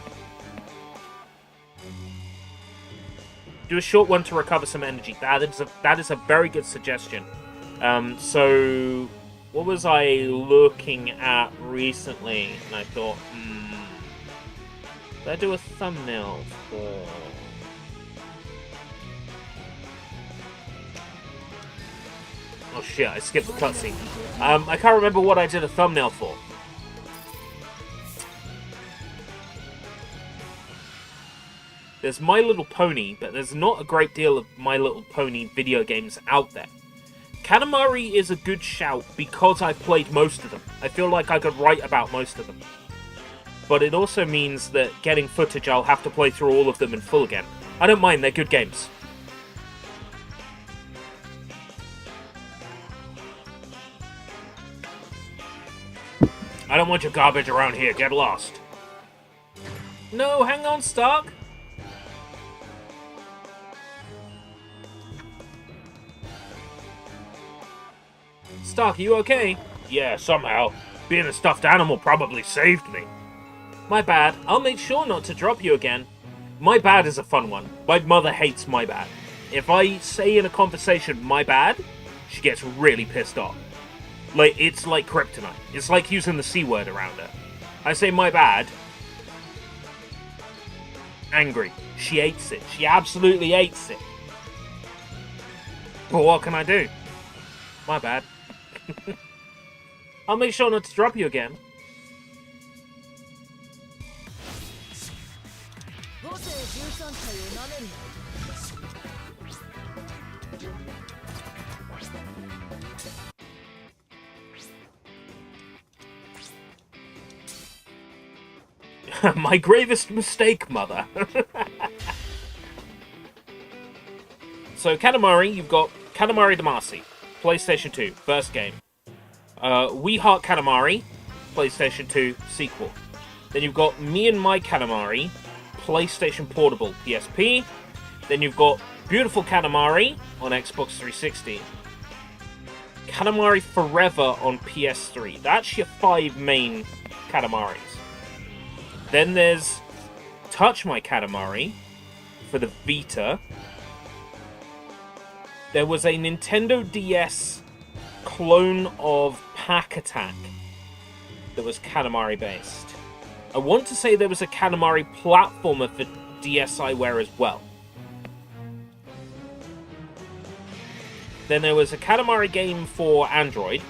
Do a short one to recover some energy. That is a very good suggestion. So what was I looking at recently? And I thought, did I do a thumbnail for? Oh shit! I skipped the cutscene. I can't remember what I did a thumbnail for. There's My Little Pony, but there's not a great deal of My Little Pony video games out there. Katamari is a good shout because I've played most of them. I feel like I could write about most of them. But it also means that getting footage, I'll have to play through all of them in full again. I don't mind, they're good games. I don't want your garbage around here, get lost. No, hang on, Stark. Stark, are you okay? Yeah, somehow. Being a stuffed animal probably saved me. My bad. I'll make sure not to drop you again. My bad is a fun one. My mother hates my bad. If I say in a conversation, my bad, she gets really pissed off. Like, it's like kryptonite. It's like using the C word around her. I say my bad. Angry. She hates it. She absolutely hates it. But what can I do? My bad. I'll make sure not to drop you again. My gravest mistake, mother. So, Katamari, you've got Katamari Damacy, PlayStation 2, first game. We Heart Katamari, PlayStation 2, sequel. Then you've got Me and My Katamari, PlayStation Portable, PSP. Then you've got Beautiful Katamari on Xbox 360. Katamari Forever on PS3. That's your 5 main Katamaris. Then there's Touch My Katamari for the Vita. There was a Nintendo DS clone of Pack Attack that was Katamari based. I want to say there was a Katamari platformer for DSiWare as well. Then there was a Katamari game for Android.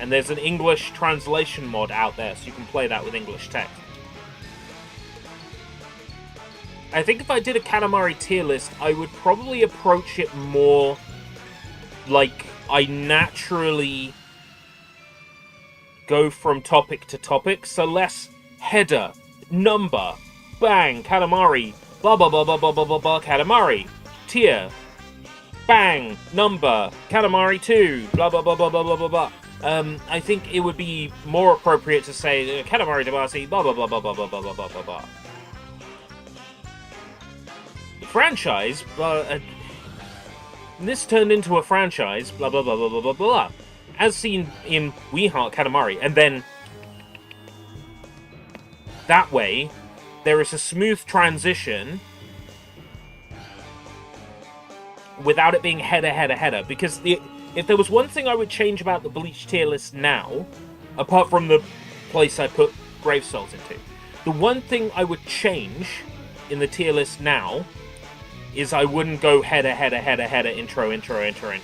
And there's an English translation mod out there, so you can play that with English text. I think if I did a Katamari tier list, I would probably approach it more like I naturally go from topic to topic, so less header, number, bang, Katamari, blah blah blah blah blah blah blah blah, Katamari, tier, bang, number, Katamari 2, blah blah blah blah blah blah blah blah. I think it would be more appropriate to say Katamari Damacy, blah blah blah blah blah blah blah blah blah blah. The franchise, this turned into a franchise, blah blah blah blah blah blah blah, as seen in We Heart Katamari, and then that way there is a smooth transition without it being header, because if there was one thing I would change about the Bleach tier list now, apart from the place I put Brave Souls into, the one thing I would change in the tier list now is I wouldn't go header, intro.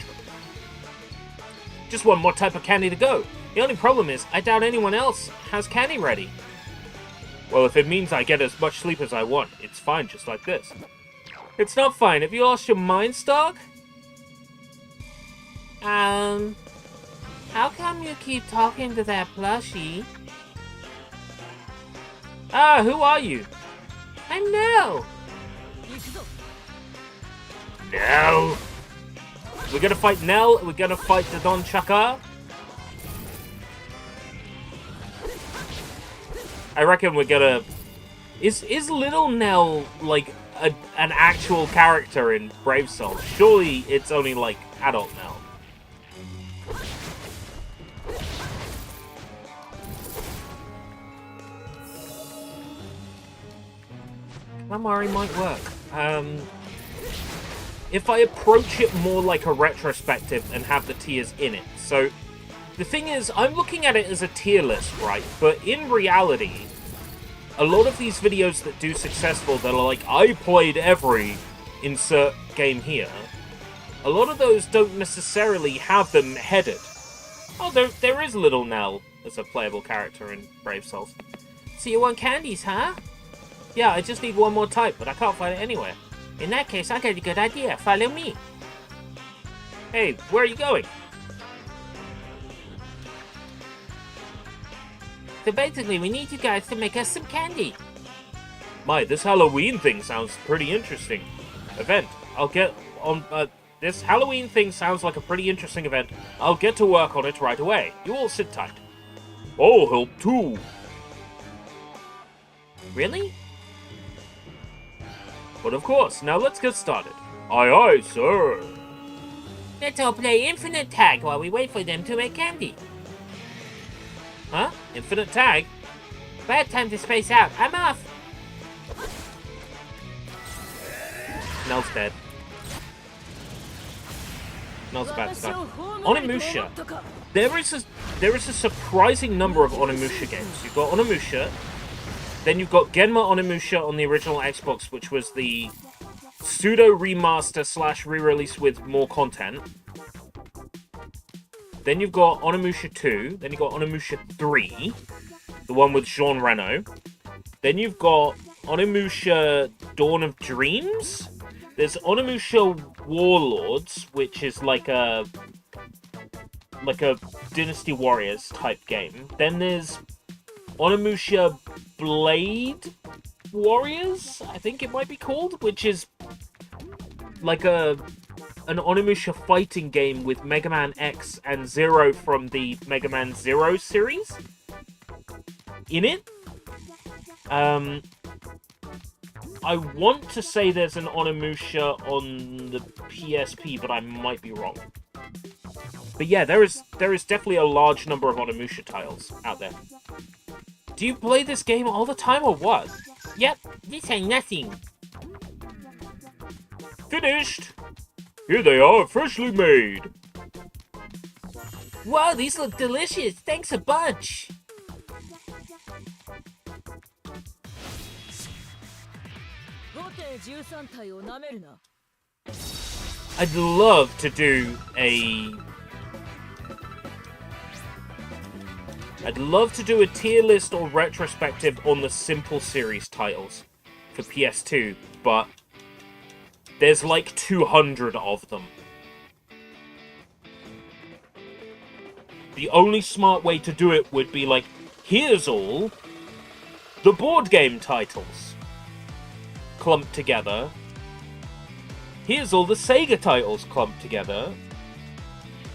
Just one more type of candy to go. The only problem is, I doubt anyone else has candy ready. Well, if it means I get as much sleep as I want, it's fine just like this. It's not fine. Have you lost your mind, Stark? How come you keep talking to that plushie? Ah, who are you? I'm Nell. Nell! We're gonna fight Nell, we're gonna fight the Don Chaka. I reckon we're gonna... Is Little Nell, like, an actual character in Brave Souls? Surely it's only, like, adult Nell. Katamari might work. If I approach it more like a retrospective and have the tiers in it. So, the thing is, I'm looking at it as a tier list, right? But in reality, a lot of these videos that do successful, that are like, I played every insert game here, a lot of those don't necessarily have them headed. Oh, there is Little Nell as a playable character in Brave Souls. So you want candies, huh? Yeah, I just need one more type, but I can't find it anywhere. In that case, I got a good idea. Follow me. Hey, where are you going? So basically, we need you guys to make us some candy. My, this Halloween thing sounds pretty interesting. Event. I'll get on... this Halloween thing sounds like a pretty interesting event. I'll get to work on it right away. You all sit tight. I'll help too. Really? But of course, now let's get started. Aye aye, sir. Let's all play infinite tag while we wait for them to make candy. Huh? Infinite tag? Bad time to space out. I'm off. Nell's dead. Nell's about to die. Onimusha. There is a surprising number of Onimusha games. You've got Onimusha. Then you've got Genma Onimusha on the original Xbox, which was the pseudo remaster / re-release with more content. Then you've got Onimusha 2. Then you've got Onimusha 3, the one with Jean Reno. Then you've got Onimusha Dawn of Dreams. There's Onimusha Warlords, which is like a Dynasty Warriors type game. Then there's Onimusha Blade Warriors, I think it might be called, which is like an Onimusha fighting game with Mega Man X and Zero from the Mega Man Zero series in it. I want to say there's an Onimusha on the PSP, but I might be wrong. But yeah, there is definitely a large number of Onimusha titles out there. Do you play this game all the time or what? Yep, this ain't nothing. Finished! Here they are, freshly made. Wow, these look delicious. Thanks a bunch. I'd love to do a tier list or retrospective on the Simple series titles. for PS2, but there's like 200 of them. The only smart way to do it would be like, here's all the board game titles clumped together. Here's all the Sega titles clumped together.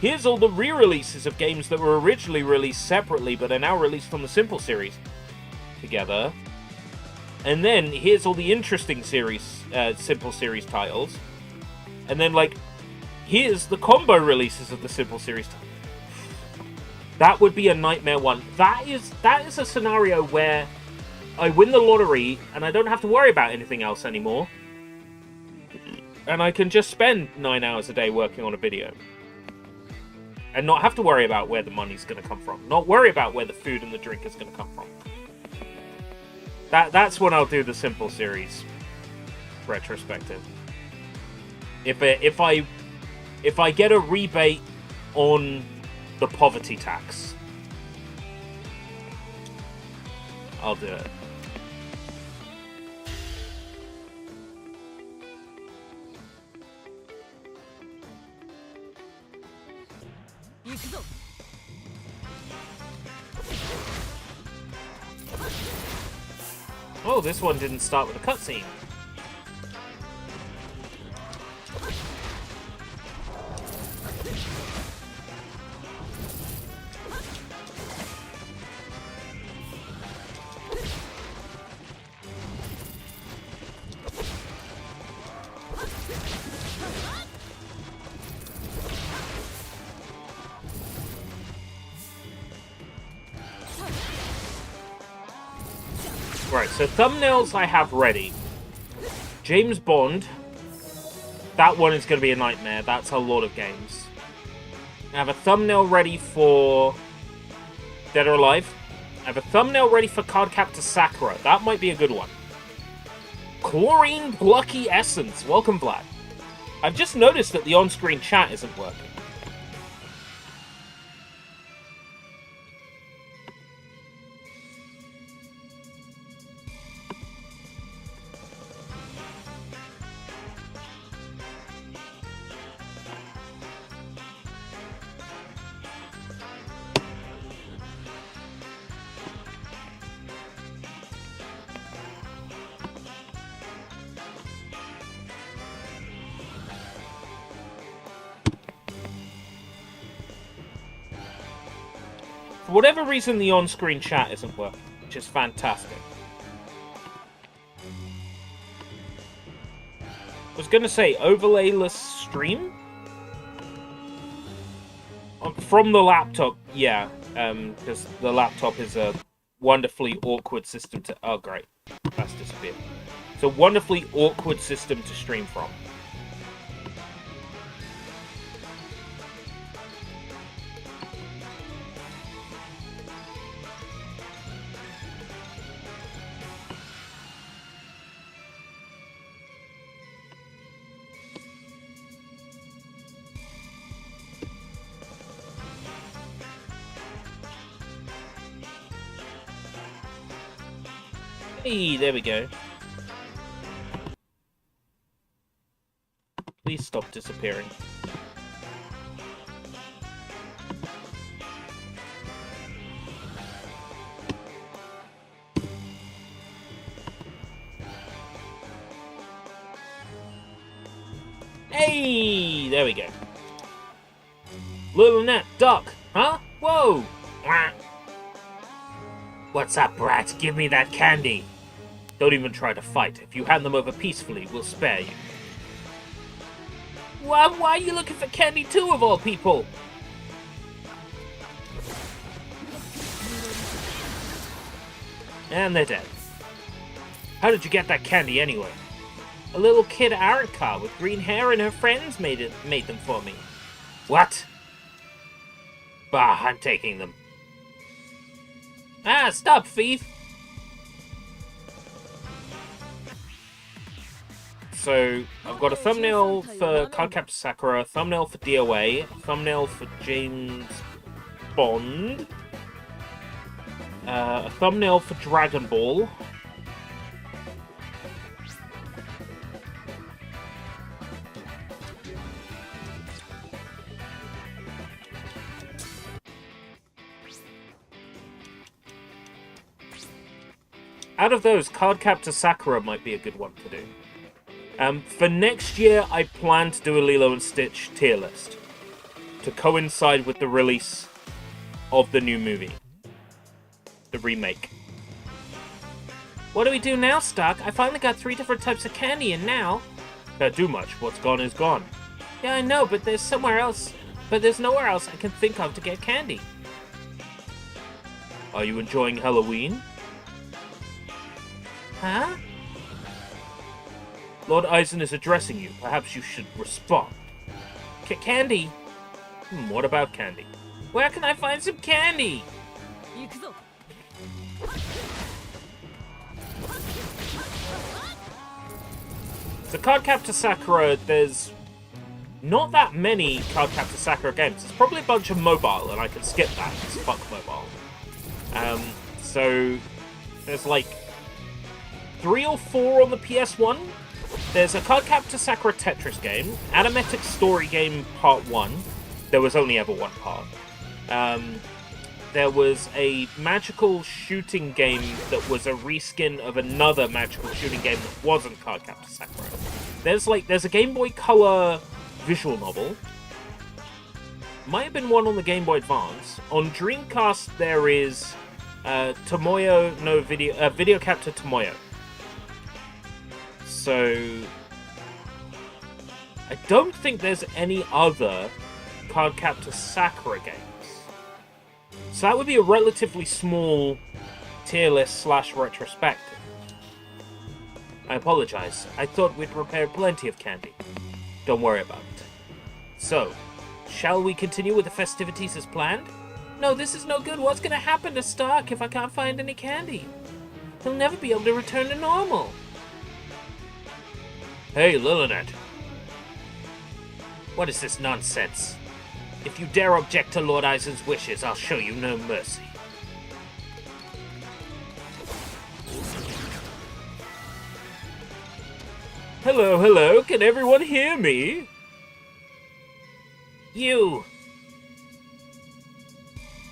Here's all the re-releases of games that were originally released separately but are now released on the Simple series together. And then here's all the interesting series, Simple series titles. And then, like, here's the combo releases of the Simple series titles. That would be a nightmare one. That is a scenario where I win the lottery and I don't have to worry about anything else anymore. And I can just spend 9 hours a day working on a video. And not have to worry about where the money's going to come from. Not worry about where the food and the drink is going to come from. That's when I'll do the Simple series retrospective. If I get a rebate on the poverty tax, I'll do it. Oh, this one didn't start with a cutscene. Right, so thumbnails I have ready. James Bond. That one is going to be a nightmare. That's a lot of games. I have a thumbnail ready for Dead or Alive. I have a thumbnail ready for Cardcaptor Sakura. That might be a good one. Chlorine Plucky Essence. Welcome, Vlad. I've just noticed that the on-screen chat isn't working. For whatever reason, the on-screen chat isn't working, which is fantastic. I was going to say, overlayless stream? From the laptop, yeah, because the laptop is a wonderfully awkward system to... Oh, great. That's disappeared. It's a wonderfully awkward system to stream from. Hey, there we go. Please stop disappearing. Hey, there we go. Little net, duck, huh? Whoa! What's up, brats? Give me that candy. Don't even try to fight. If you hand them over peacefully, we'll spare you. Why are you looking for candy too, of all people? And they're dead. How did you get that candy anyway? A little kid Arika with green hair and her friends made them for me. What? Bah, I'm taking them. Ah, stop, thief! So, I've got a thumbnail for Cardcaptor Sakura, a thumbnail for DOA, a thumbnail for James Bond, a thumbnail for Dragon Ball, out of those, Cardcaptor Sakura might be a good one to do. For next year, I plan to do a Lilo and Stitch tier list to coincide with the release of the new movie. The remake. What do we do now, Stark? I finally got 3 different types of candy in now. Can't do much. What's gone is gone. Yeah, I know, but there's somewhere else. But there's nowhere else I can think of to get candy. Are you enjoying Halloween? Huh? Lord Eisen is addressing you. Perhaps you should respond. Candy? What about candy? Where can I find some candy? So Cardcaptor Sakura, there's not that many Cardcaptor Sakura games. It's probably a bunch of mobile, and I can skip that, because fuck mobile. So there's like 3 or 4 on the PS1. There's a Cardcaptor Sakura Tetris game, Animatic Story Game Part 1. There was only ever one part. There was a magical shooting game that was a reskin of another magical shooting game that wasn't Cardcaptor Sakura. There's a Game Boy Color visual novel. Might have been one on the Game Boy Advance. On Dreamcast there is Tomoyo no Video Captor Tomoyo. So I don't think there's any other Cardcaptor Sakura games. So that would be a relatively small tier list / retrospective. I apologize. I thought we'd prepared plenty of candy. Don't worry about it. So, shall we continue with the festivities as planned? No, this is no good. What's going to happen to Stark if I can't find any candy? He'll never be able to return to normal. Hey, Lilinet. What is this nonsense? If you dare object to Lord Eisen's wishes, I'll show you no mercy. Hello, hello, can everyone hear me? You!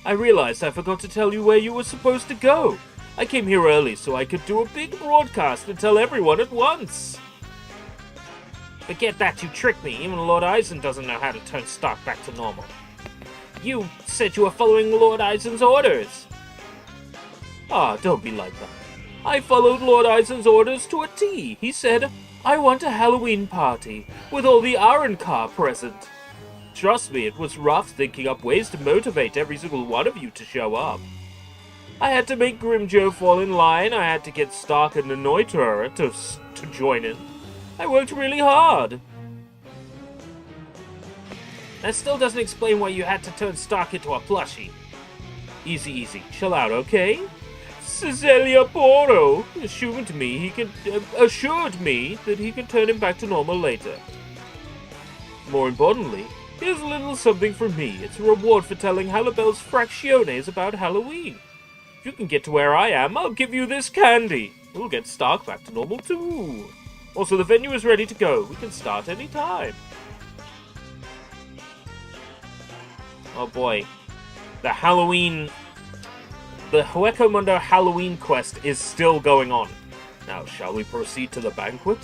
I realized I forgot to tell you where you were supposed to go. I came here early so I could do a big broadcast and tell everyone at once. Forget that, you tricked me. Even Lord Eisen doesn't know how to turn Stark back to normal. You said you were following Lord Eisen's orders. Ah, don't be like that. I followed Lord Eisen's orders to a T. He said, I want a Halloween party with all the Arrancar present. Trust me, it was rough thinking up ways to motivate every single one of you to show up. I had to make Grim Joe fall in line. I had to get Stark and Anoitra to join in. I worked really hard. That still doesn't explain why you had to turn Stark into a plushie. Easy, easy. Chill out, okay? Cesalia Poro assured me that he could turn him back to normal later. More importantly, here's a little something from me. It's a reward for telling Halibel's fracciones about Halloween. If you can get to where I am, I'll give you this candy. We'll get Stark back to normal too. Also, the venue is ready to go. We can start any time. Oh boy. The Hueco Mundo Halloween quest is still going on. Now, shall we proceed to the banquet?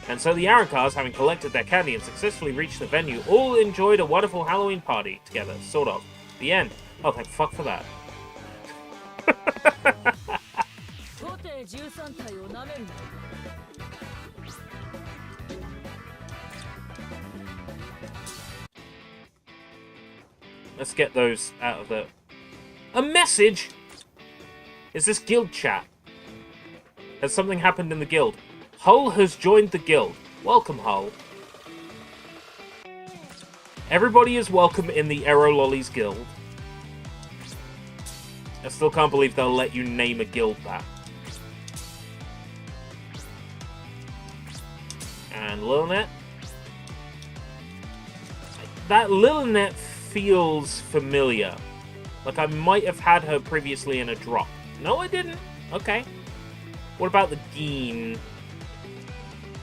And so the Arrancars, having collected their candy and successfully reached the venue, all enjoyed a wonderful Halloween party together, sort of. The end. Oh, thank fuck for that. Let's get those out of the... A message? Is this guild chat? Has something happened in the guild? Hull has joined the guild. Welcome, Hull. Everybody is welcome in the Aerolollies guild. I still can't believe they'll let you name a guild that. And Lilnet. That Lilnet feels familiar. Like I might have had her previously in a drop. No, I didn't. Okay. What about the Geen?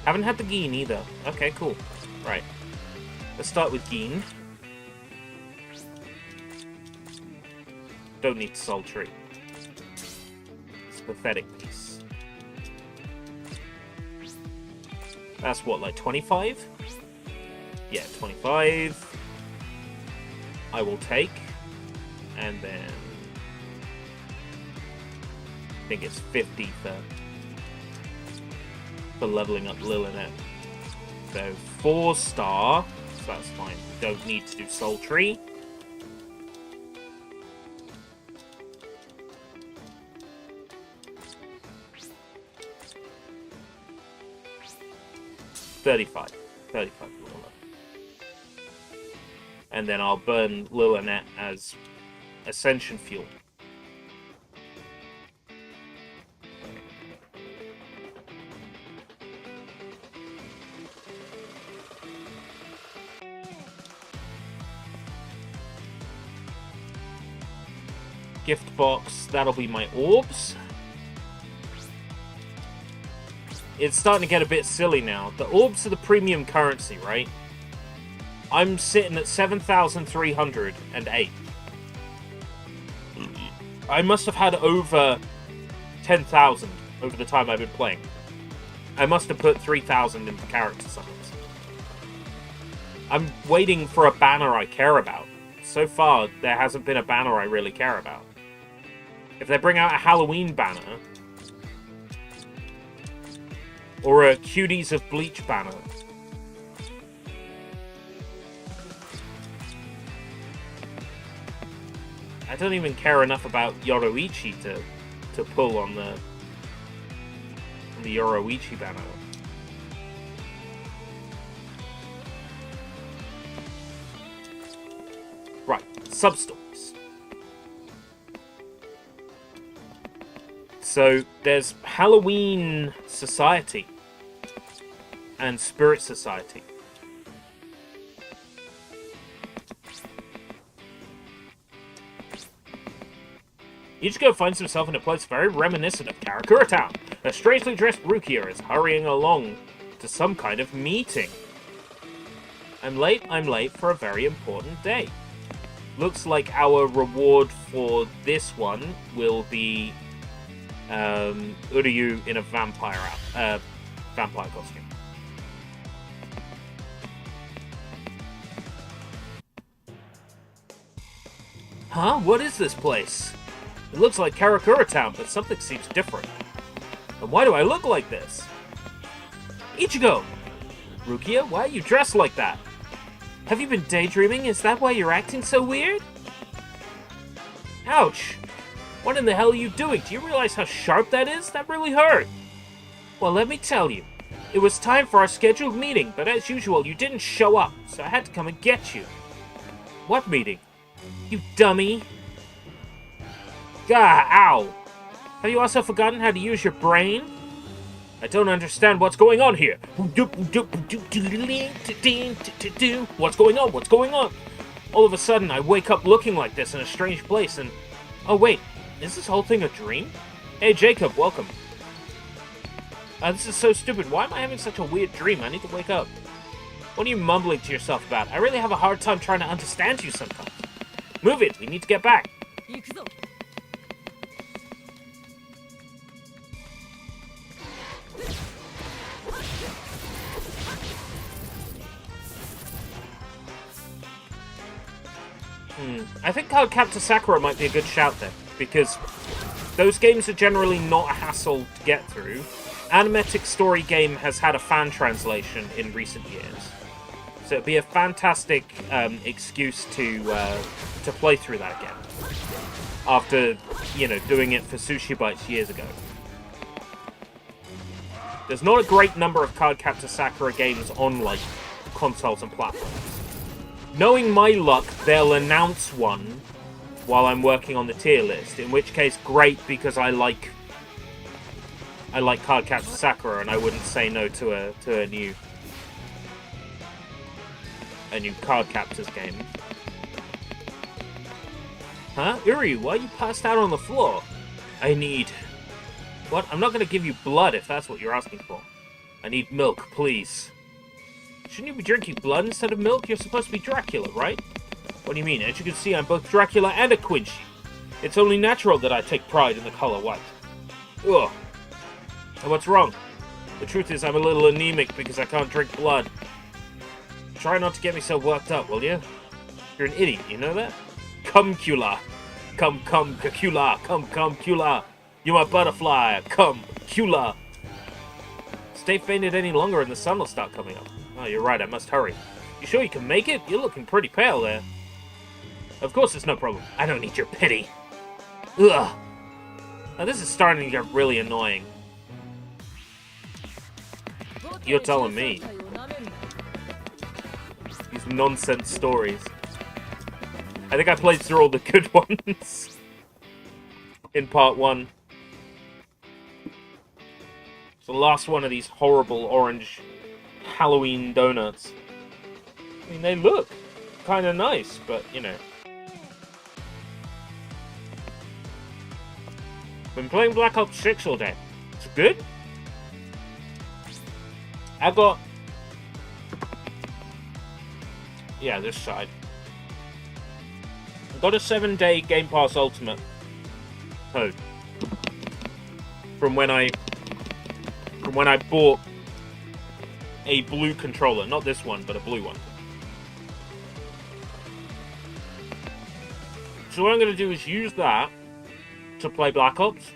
Haven't had the Geen either. Okay, cool. Right. Let's start with Geen. Don't need Sultry. Let's pathetic piece. That's what, like 25? Yeah, 25. I will take. And then I think it's 50 for leveling up Lilinet. So 4-star, so that's fine. We don't need to do Soul Tree. $35 Lilinet. And then I'll burn Lilinet as Ascension Fuel. Gift box, that'll be my orbs. It's starting to get a bit silly now. The orbs are the premium currency, right? I'm sitting at 7,308. I must have had over 10,000 over the time I've been playing. I must have put 3,000 into character summons. I'm waiting for a banner I care about. So far, there hasn't been a banner I really care about. If they bring out a Halloween banner, or a Cuties of Bleach banner, I don't even care enough about Yoroichi to pull on the Yoroichi banner. Right, substories. So there's Halloween Society and Spirit Society. Ichigo finds himself in a place very reminiscent of Karakura Town. A strangely dressed Rukia is hurrying along to some kind of meeting. I'm late for a very important day. Looks like our reward for this one will be Uryu in a vampire costume. Huh? What is this place? It looks like Karakura Town, but something seems different. And why do I look like this? Ichigo! Rukia, why are you dressed like that? Have you been daydreaming? Is that why you're acting so weird? Ouch! What in the hell are you doing? Do you realize how sharp that is? That really hurt. Well, let me tell you. It was time for our scheduled meeting, but as usual, you didn't show up, so I had to come and get you. What meeting? You dummy. Gah, ow. Have you also forgotten how to use your brain? I don't understand what's going on here. What's going on? What's going on? All of a sudden, I wake up looking like this in a strange place and... Oh, wait. Is this whole thing a dream? Hey, Jacob, welcome. This is so stupid. Why am I having such a weird dream? I need to wake up. What are you mumbling to yourself about? I really have a hard time trying to understand you sometimes. Move it. We need to get back. I think Cardcaptor Sakura might be a good shout there, because those games are generally not a hassle to get through. Animatic Story Game has had a fan translation in recent years, so it'd be a fantastic excuse to play through that again, after, you know, doing it for Sushi Bites years ago. There's not a great number of Cardcaptor Sakura games on, like, consoles and platforms. Knowing my luck, they'll announce one while I'm working on the tier list, in which case, great, because I like Cardcaptor Sakura, and I wouldn't say no to a new Cardcaptors game. Huh? Uri, why are you passed out on the floor? I need... What? I'm not going to give you blood if that's what you're asking for. I need milk, please. Shouldn't you be drinking blood instead of milk? You're supposed to be Dracula, right? What do you mean? As you can see, I'm both Dracula and a Quincy. It's only natural that I take pride in the color white. Ugh. And what's wrong? The truth is I'm a little anemic because I can't drink blood. Try not to get me so worked up, will you? You're an idiot, you know that? Cumcula. Cula. Cula. You're my butterfly. Cula. Stay fainted any longer and the sun will start coming up. Oh, you're right, I must hurry. You sure you can make it? You're looking pretty pale there. Of course it's no problem. I don't need your pity. Ugh. Now this is starting to get really annoying. You're telling me. These nonsense stories. I think I played through all the good ones in part 1. It's the last one of these horrible orange Halloween donuts. I mean, they look kind of nice, but, you know. Been playing Black Ops 6 all day. It's good. I got... Yeah, this side. I got a 7-day Game Pass Ultimate code. From when I bought a blue controller. Not this one, but a blue one. So what I'm going to do is use that to play Black Ops.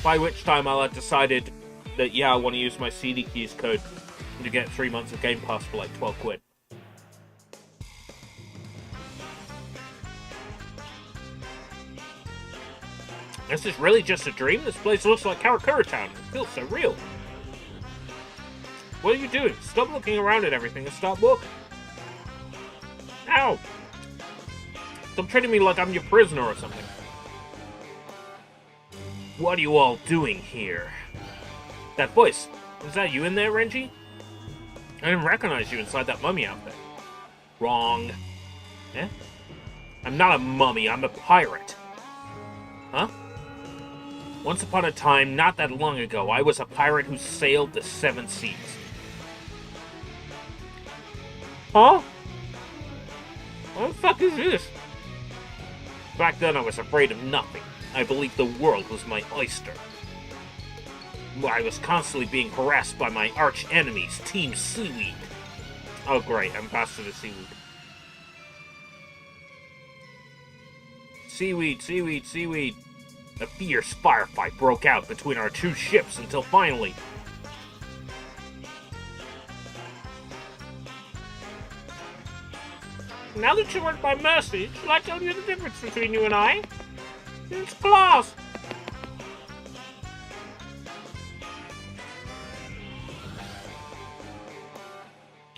By which time I'll have decided that, yeah, I want to use my CD Keys code to get 3 months of Game Pass for like 12 quid. This is really just a dream? This place looks like Karakura Town. It feels so real. What are you doing? Stop looking around at everything and start walking. Ow! Stop treating me like I'm your prisoner or something. What are you all doing here? That voice. Was that you in there, Renji? I didn't recognize you inside that mummy outfit. Wrong. Eh? I'm not a mummy, I'm a pirate. Huh? Once upon a time, not that long ago, I was a pirate who sailed the 7 seas. Huh? What the fuck is this? Back then I was afraid of nothing. I believed the world was my oyster. I was constantly being harassed by my arch enemies, Team Seaweed. Oh great, I'm Ambassador Seaweed. Seaweed. A fierce firefight broke out between our two ships until finally... Now that you're at my mercy, shall I tell you the difference between you and I? It's glass!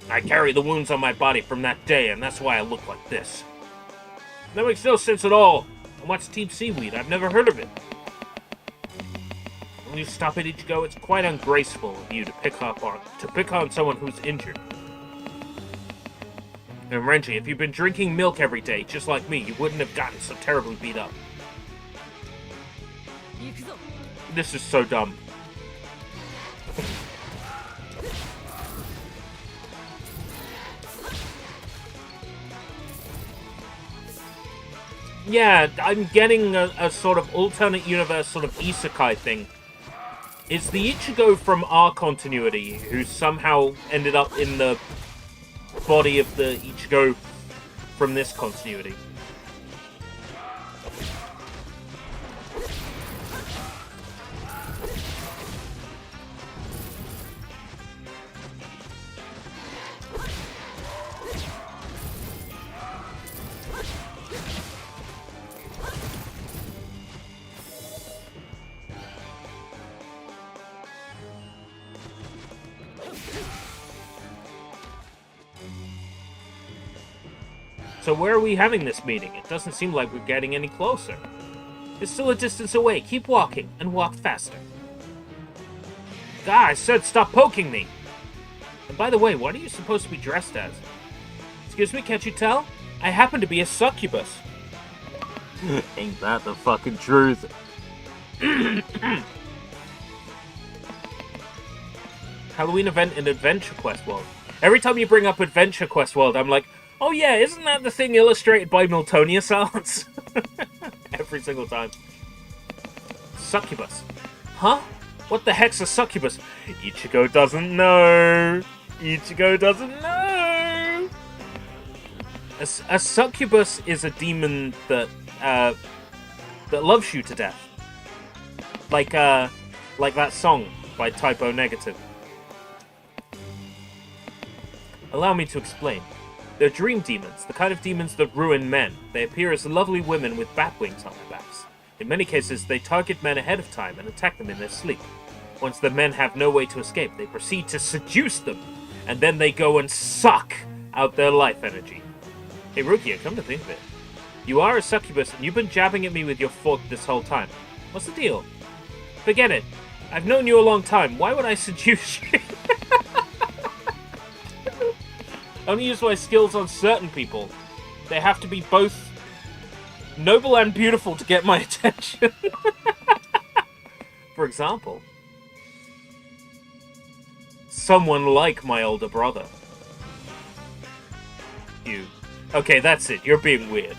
I carry the wounds on my body from that day, and that's why I look like this. That makes no sense at all. And what's Team Seaweed? I've never heard of it. Will you stop it, Ichigo? It's quite ungraceful of you to pick on someone who's injured. And Renji, if you'd been drinking milk every day, just like me, you wouldn't have gotten so terribly beat up. This is so dumb. Yeah, I'm getting a sort of alternate universe sort of isekai thing. It's the Ichigo from our continuity who somehow ended up in the body of the Ichigo from this continuity. So where are we having this meeting? It doesn't seem like we're getting any closer. It's still a distance away. Keep walking, and walk faster. God, I said stop poking me! And by the way, what are you supposed to be dressed as? Excuse me, can't you tell? I happen to be a succubus. Ain't that the fucking truth? Halloween event in Adventure Quest World. Every time you bring up Adventure Quest World, I'm like, Oh yeah, isn't that the thing illustrated by Miltonius Arts? Every single time. Succubus. Huh? What the heck's a succubus? Ichigo doesn't know. Ichigo doesn't know. A succubus is a demon that loves you to death. Like that song by Typo Negative. Allow me to explain. They're dream demons, the kind of demons that ruin men. They appear as lovely women with bat wings on their backs. In many cases, they target men ahead of time and attack them in their sleep. Once the men have no way to escape, they proceed to seduce them, and then they go and suck out their life energy. Hey Rukia, come to think of it. You are a succubus, and you've been jabbing at me with your fork this whole time. What's the deal? Forget it. I've known you a long time. Why would I seduce you? I only use my skills on certain people. They have to be both noble and beautiful to get my attention. For example, someone like my older brother. You. Okay, that's it. You're being weird.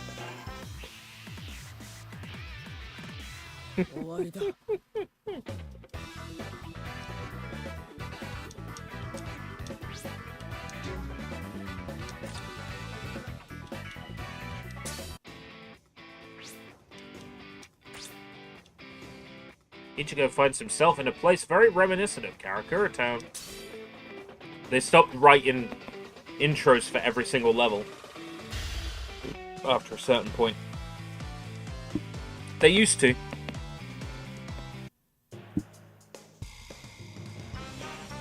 Ichigo finds himself in a place very reminiscent of Karakura Town. They stopped writing intros for every single level after a certain point. They used to.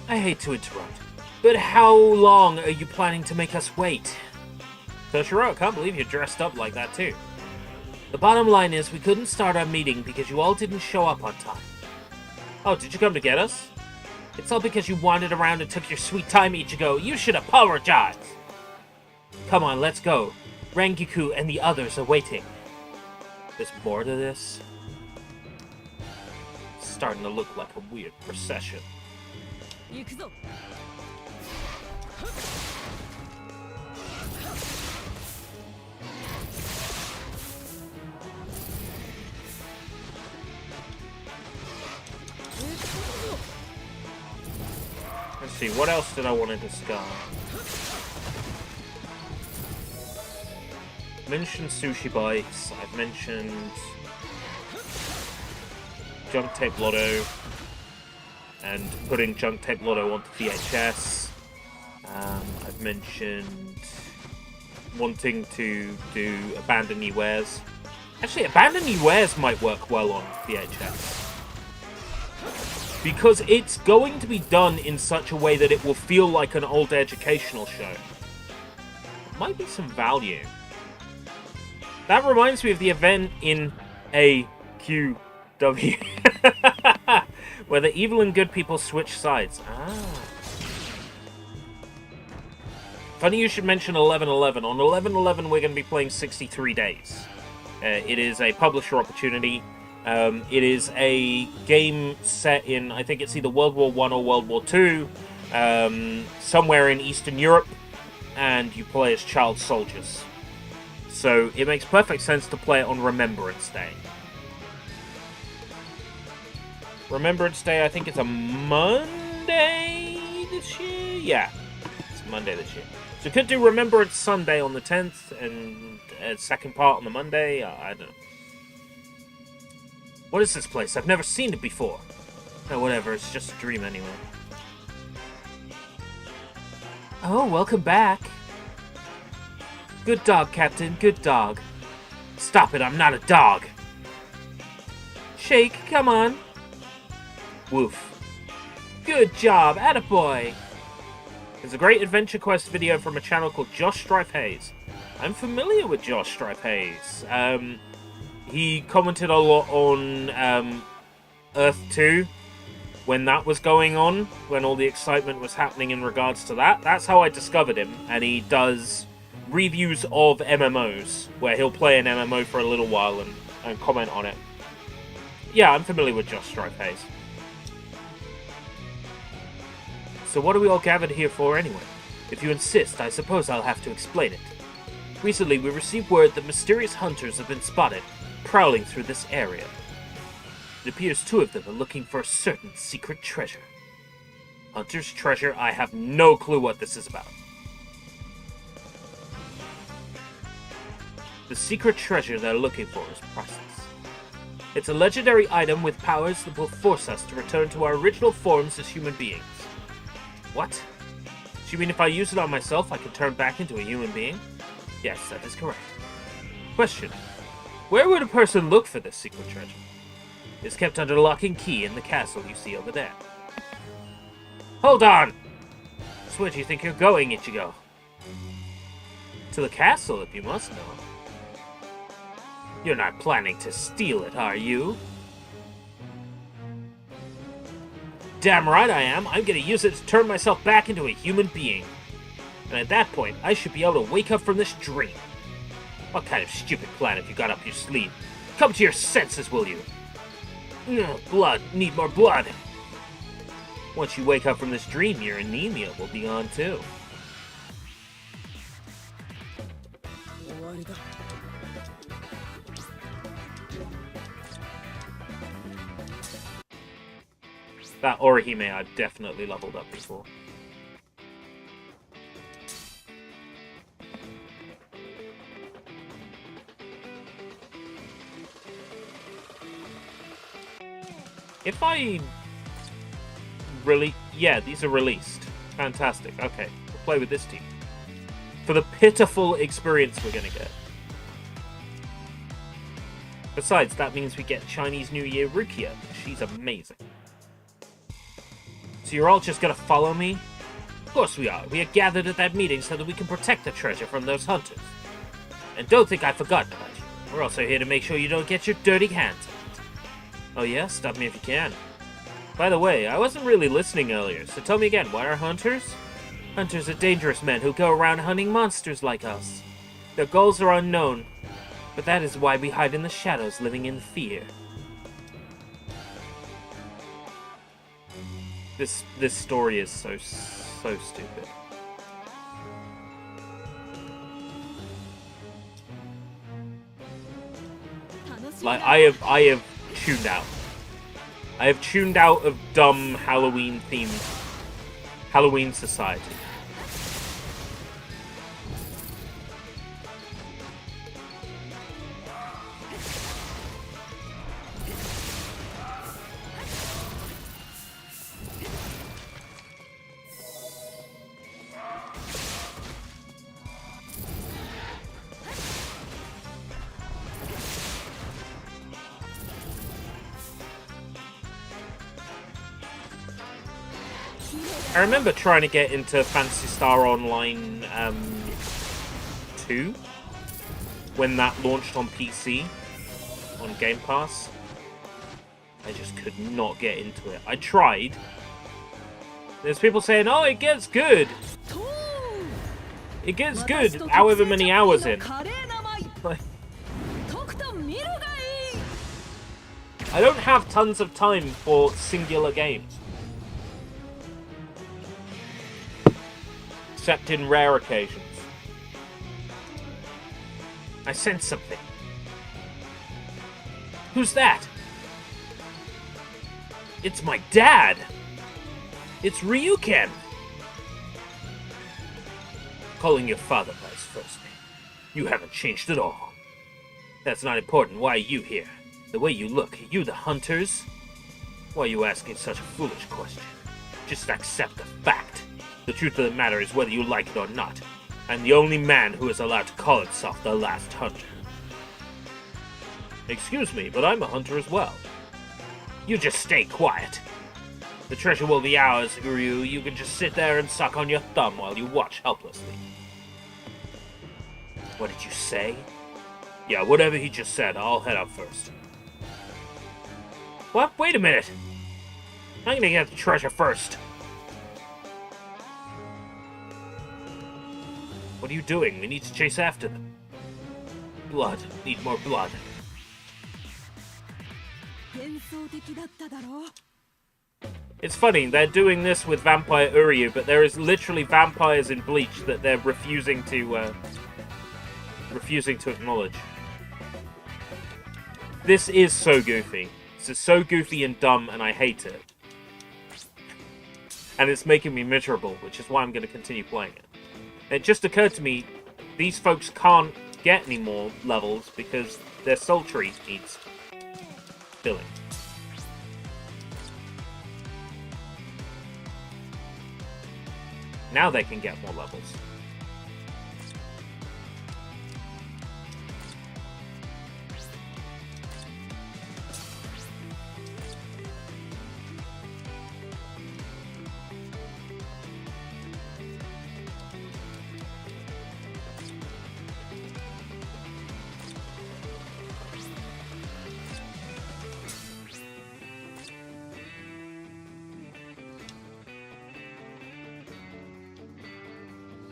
I hate to interrupt, but how long are you planning to make us wait? Toshiro, I can't believe you're dressed up like that too. The bottom line is we couldn't start our meeting because you all didn't show up on time. Oh, did you come to get us? It's all because you wandered around and took your sweet time, Ichigo. You should apologize. Come on, let's go. Rangiku and the others are waiting. There's more to this. It's starting to look like a weird procession. Let's see, what else did I want to discuss? Mentioned sushi bites, I've mentioned junk tape lotto, and putting junk tape lotto onto VHS. I've mentioned wanting to do Abandon Ye Wares. Actually, Abandon Ye Wares might work well on VHS. Because it's going to be done in such a way that it will feel like an old educational show. Might be some value. That reminds me of the event in AQW. Where the evil and good people switch sides. Ah. Funny you should mention 11/11. On 11/11 we're going to be playing 63 Days. It is a publisher opportunity. It is a game set in, I think it's either World War I or World War II, somewhere in Eastern Europe, and you play as child soldiers. So it makes perfect sense to play it on Remembrance Day. Remembrance Day, I think it's a Monday this year? Yeah, it's Monday this year. So we could do Remembrance Sunday on the 10th, and a second part on the Monday, I don't know. What is this place? I've never seen it before. Oh, whatever, it's just a dream anyway. Oh, welcome back. Good dog, Captain, good dog. Stop it, I'm not a dog. Shake, come on. Woof. Good job, attaboy. There's a great Adventure Quest video from a channel called Josh Strife Hayes. I'm familiar with Josh Strife Hayes. He commented a lot on Earth 2 when that was going on, when all the excitement was happening in regards to that. That's how I discovered him, and he does reviews of MMOs, where he'll play an MMO for a little while and comment on it. Yeah, I'm familiar with Josh Strife Hayes. So what are we all gathered here for anyway? If you insist, I suppose I'll have to explain it. Recently, we received word that mysterious hunters have been spotted, prowling through this area. It appears 2 of them are looking for a certain secret treasure. Hunter's treasure? I have no clue what this is about. The secret treasure they're looking for is priceless. It's a legendary item with powers that will force us to return to our original forms as human beings. What? Do you mean if I use it on myself, I can turn back into a human being? Yes, that is correct. Question. Where would a person look for this secret treasure? It's kept under lock and key in the castle you see over there. Hold on! So where do you think you're going, Ichigo? To the castle, if you must know. You're not planning to steal it, are you? Damn right I am. I'm gonna use it to turn myself back into a human being. And at that point, I should be able to wake up from this dream. What kind of stupid plan have you got up your sleeve? Come to your senses, will you? Blood. Need more blood. Once you wake up from this dream, your anemia will be gone too. That Orihime I've definitely leveled up before. If I really... Yeah, these are released. Fantastic. Okay, we'll play with this team. For the pitiful experience we're gonna get. Besides, that means we get Chinese New Year Rukia. She's amazing. So you're all just gonna follow me? Of course we are. We are gathered at that meeting so that we can protect the treasure from those hunters. And don't think I've forgotten about you. We're also here to make sure you don't get your dirty hands on it. Oh yeah? Stop me if you can. By the way, I wasn't really listening earlier, so tell me again, what are hunters? Hunters are dangerous men who go around hunting monsters like us. Their goals are unknown, but that is why we hide in the shadows, living in fear. This story is so stupid. Like, I have tuned out. I have tuned out of dumb Halloween-themed Halloween society. I remember trying to get into Phantasy Star Online 2 when that launched on PC on Game Pass. I just could not get into it. I tried. There's people saying, "Oh, it gets good. It gets good however many hours in." Like, I don't have tons of time for singular games. Except in rare occasions. I sense something. Who's that? It's my dad! It's Ryuken! Calling your father by his first name. You haven't changed at all. That's not important. Why are you here? The way you look, are you the hunters? Why are you asking such a foolish question? Just accept the fact. The truth of the matter is whether you like it or not. I'm the only man who is allowed to call himself the last hunter. Excuse me, but I'm a hunter as well. You just stay quiet. The treasure will be ours, Uryu. You can just sit there and suck on your thumb while you watch helplessly. What did you say? Yeah, whatever he just said, I'll head up first. What? Wait a minute. I'm gonna get the treasure first. What are you doing? We need to chase after them. Blood. Need more blood. It's funny, they're doing this with Vampire Uryu, but there is literally vampires in Bleach that they're refusing to refusing to acknowledge. This is so goofy. This is so goofy and dumb, and I hate it. And it's making me miserable, which is why I'm going to continue playing it. It just occurred to me, these folks can't get any more levels because their soul tree needs filling. Now they can get more levels.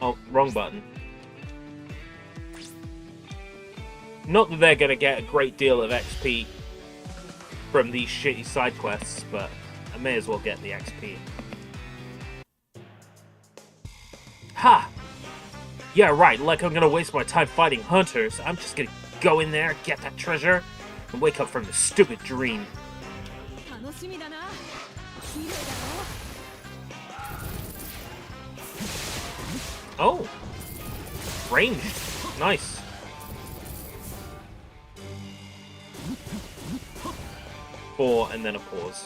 Oh, wrong button. Not that they're going to get a great deal of XP from these shitty side quests, but I may as well get the XP. Ha! Yeah, right, like I'm going to waste my time fighting hunters. I'm just going to go in there, get that treasure, and wake up from this stupid dream. Oh! Ranged. Nice. Four, and then a pause.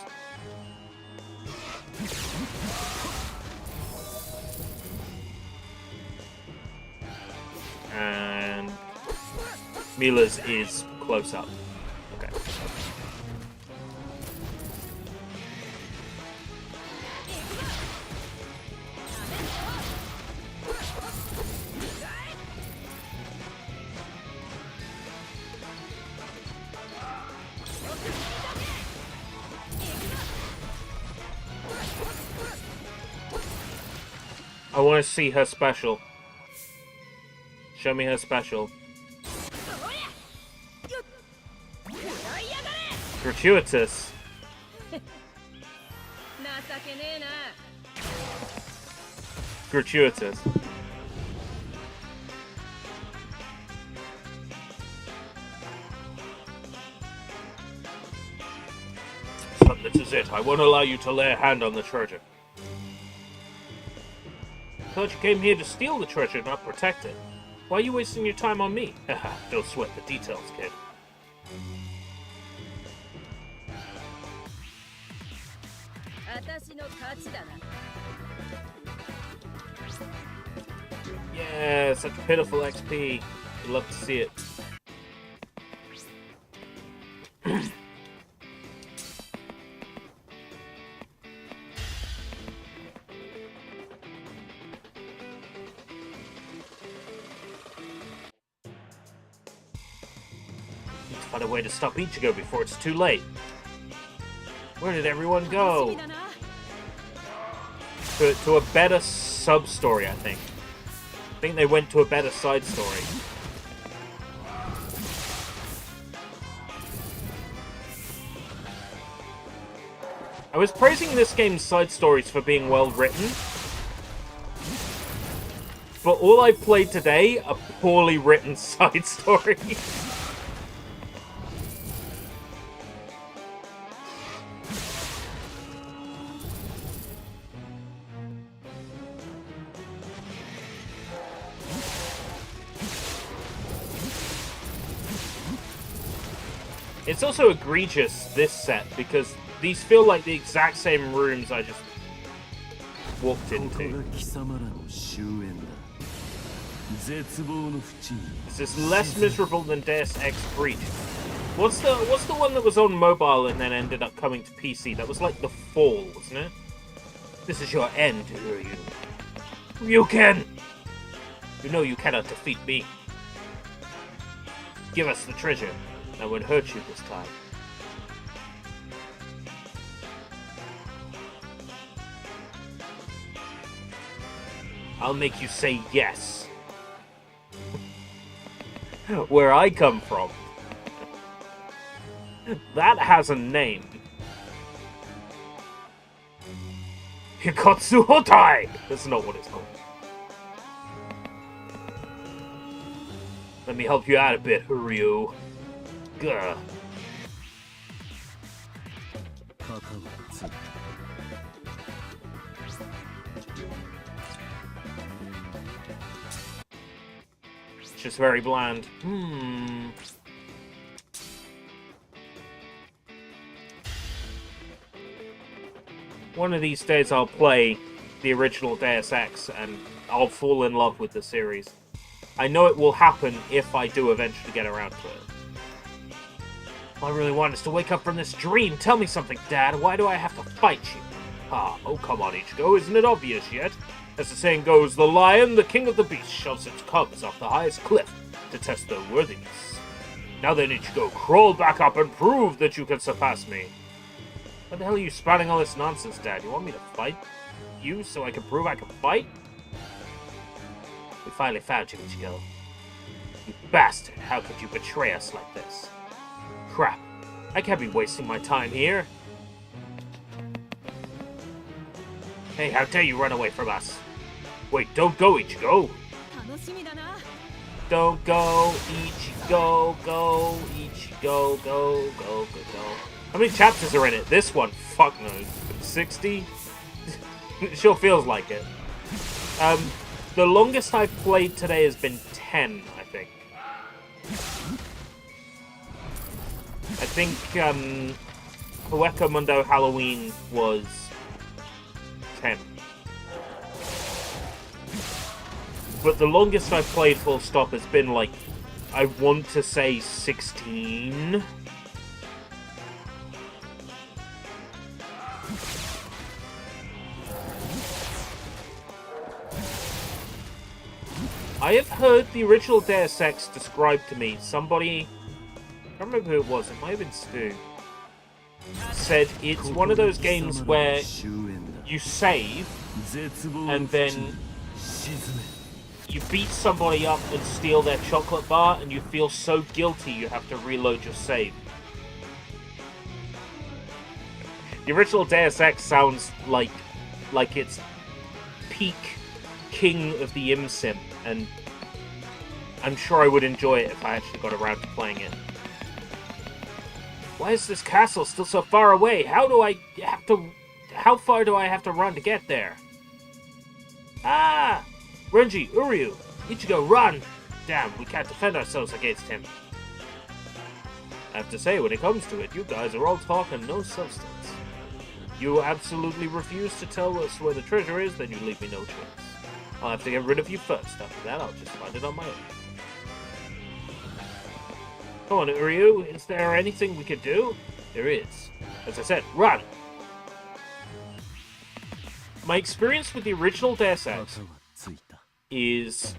And Mila's is close up. Okay. I want to see her special. Show me her special. Gratuitous. Gratuitous. So this is it. I won't allow you to lay a hand on the treasure. I thought you came here to steal the treasure, not protect it. Why are you wasting your time on me? Haha, don't sweat the details, kid. Yeah, such pitiful XP. I'd love to see it. Find a way to stop Ichigo before it's too late. Where did everyone go? To a better sub-story, I think. I think they went to a better side story. I was praising this game's side stories for being well written. But all I've played today are poorly written side stories. It's also egregious, this set, because these feel like the exact same rooms I just walked into. This is less miserable than Deus Ex Breach. What's the one that was on mobile and then ended up coming to PC? That was like The Fall, wasn't it? This is your end, you can! You know you cannot defeat me. Give us the treasure. I won't hurt you this time. I'll make you say yes. Where I come from, that has a name. Hikotsu Hotai! That's not what it's called. Let me help you out a bit, Ryu. Gah. It's just very bland. One of these days I'll play the original Deus Ex and I'll fall in love with the series. I know it will happen if I do eventually get around to it. All I really want is to wake up from this dream. Tell me something, Dad. Why do I have to fight you? Oh come on, Ichigo. Isn't it obvious yet? As the saying goes, the lion, the king of the beast, shoves its cubs off the highest cliff to test their worthiness. Now then, Ichigo, crawl back up and prove that you can surpass me. What the hell are you spouting all this nonsense, Dad? You want me to fight you so I can prove I can fight? We finally found you, Ichigo. You bastard, how could you betray us like this? Crap, I can't be wasting my time here. Hey, how dare you run away from us? Wait, don't go, Ichigo! Don't go, Ichigo, go, Ichigo, go, go, go, go. How many chapters are in it? This one, fuck knows. 60? It sure feels like it. The longest I've played today has been 10, I think. I think, Hueco Mundo Halloween was 10. But the longest I've played full stop has been, like, I want to say 16. I have heard the original Deus Ex described to me. Somebody, I don't remember who it was, it might have been Stu, said it's one of those games where you save and then you beat somebody up and steal their chocolate bar and you feel so guilty you have to reload your save. The original Deus Ex sounds like it's peak king of the ImSim, and I'm sure I would enjoy it if I actually got around to playing it. Why is this castle still so far away? How far do I have to run to get there? Ah! Renji, Uryu, Ichigo, run! Damn, we can't defend ourselves against him. I have to say, when it comes to it, you guys are all talk and no substance. You absolutely refuse to tell us where the treasure is, then you leave me no choice. I'll have to get rid of you first. After that, I'll just find it on my own. Come on, Uryu. Is there anything we could do? There is. As I said, run! My experience with the original Deus Ex is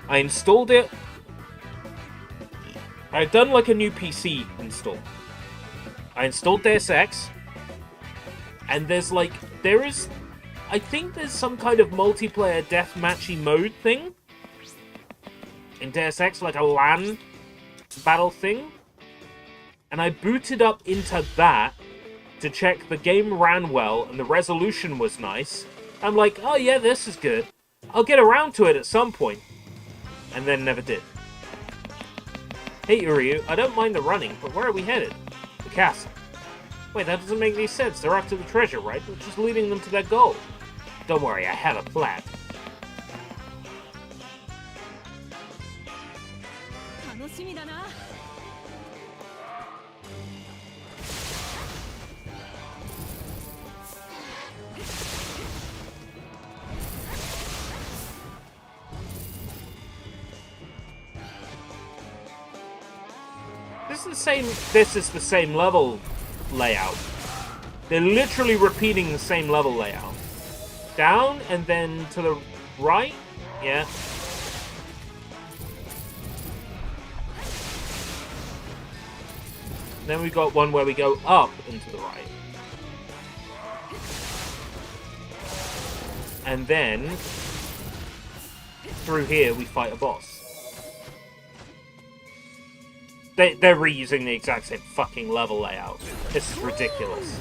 I installed it. I've done like a new PC install. I installed Deus Ex, and I think there's some kind of multiplayer deathmatchy mode thing in Deus Ex, like a LAN battle thing. And I booted up into that to check the game ran well and the resolution was nice. I'm like, oh yeah, this is good. I'll get around to it at some point. And then never did. Hey Uryu, I don't mind the running, but where are we headed? The castle. Wait, that doesn't make any sense. They're after the treasure, right? We're just leading them to their goal. Don't worry, I have a plan. This is the same level layout. They're literally repeating the same level layout. Down and then to the right? Yeah. Then we got one where we go up and to the right. And then through here we fight a boss. They're reusing the exact same fucking level layout. This is ridiculous.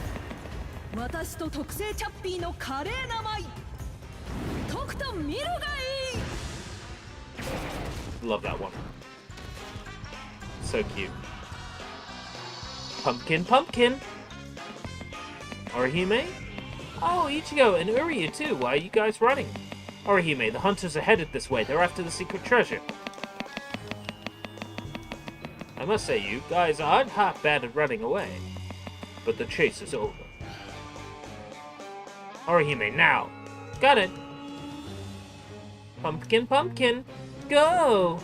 Love that one. So cute. Pumpkin, pumpkin! Orihime? Oh, Ichigo and Uryu too. Why are you guys running? Orihime, the hunters are headed this way. They're after the secret treasure. I must say, you guys aren't half bad at running away. But the chase is over. Orihime, now! Got it! Pumpkin, pumpkin! Go!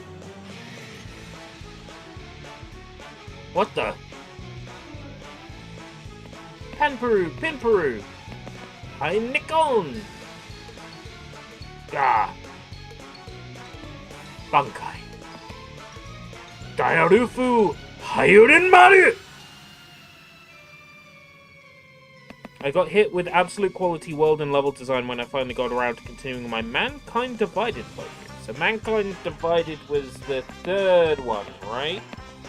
What the? Panperu, Pinperu! Hi, Nikon! Ah! Bankai! Daiarufu! Hayurin Maru! I got hit with absolute quality world and level design when I finally got around to continuing my Mankind Divided playthrough. So Mankind Divided was the third one, right?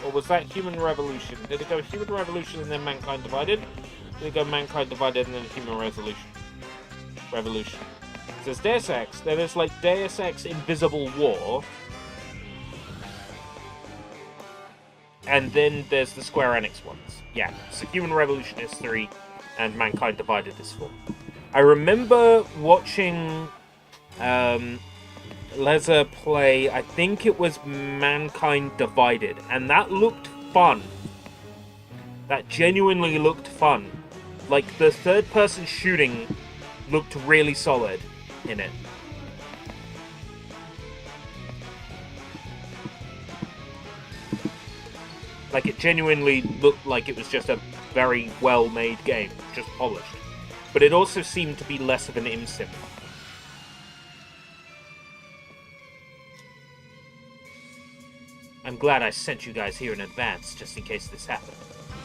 Or was that Human Revolution? Did it go Human Revolution and then Mankind Divided? Did it go Mankind Divided and then Human Revolution? So there's Deus Ex, then there's like Deus Ex Invisible War, and then there's the Square Enix ones. Yeah, so Human Revolution is 3, and Mankind Divided is 4. I remember watching Leza play, I think it was Mankind Divided, and that looked fun. That genuinely looked fun. Like, the third-person shooting looked really solid in it. Like, it genuinely looked like it was just a very well-made game, just polished. But it also seemed to be less of an imsim. I'm glad I sent you guys here in advance, just in case this happened.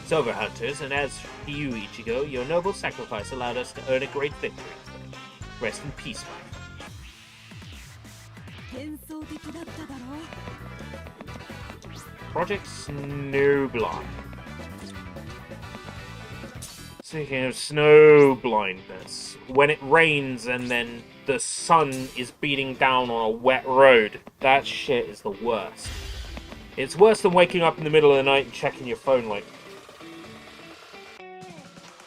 It's over, hunters, and as for you, Ichigo, your noble sacrifice allowed us to earn a great victory today. Rest in peace, my friend. Project Snowblind. Speaking of snow blindness, when it rains and then the sun is beating down on a wet road, that shit is the worst. It's worse than waking up in the middle of the night and checking your phone like...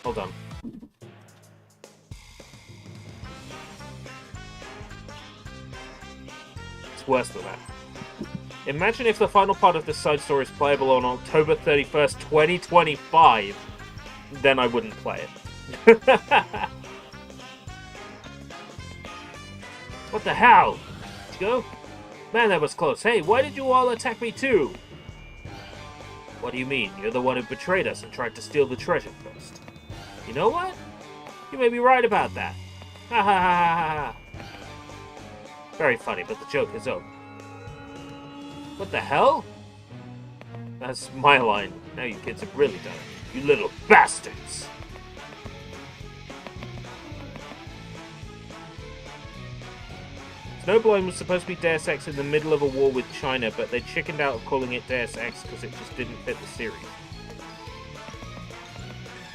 Hold on. It's worse than that. Imagine if the final part of this side story is playable on October 31st, 2025. Then I wouldn't play it. What the hell? Did you go? Man, that was close. Hey, why did you all attack me too? What do you mean? You're the one who betrayed us and tried to steal the treasure first. You know what? You may be right about that. Ha ha ha ha ha. Very funny, but the joke is over. What the hell? That's my line. Now you kids have really done it. You little bastards! Snowblind was supposed to be Deus Ex in the middle of a war with China, but they chickened out of calling it Deus Ex because it just didn't fit the series.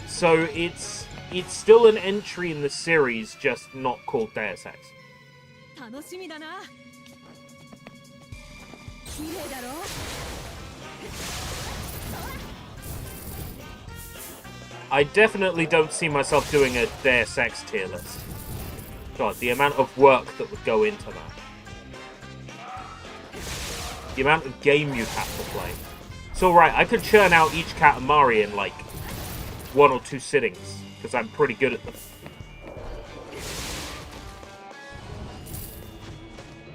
So it's still an entry in the series, just not called Deus Ex. I definitely don't see myself doing a Deus Ex tier list. God, the amount of work that would go into that. The amount of game you'd have to play. It's alright, I could churn out each Katamari in like 1 or 2 sittings, because I'm pretty good at them.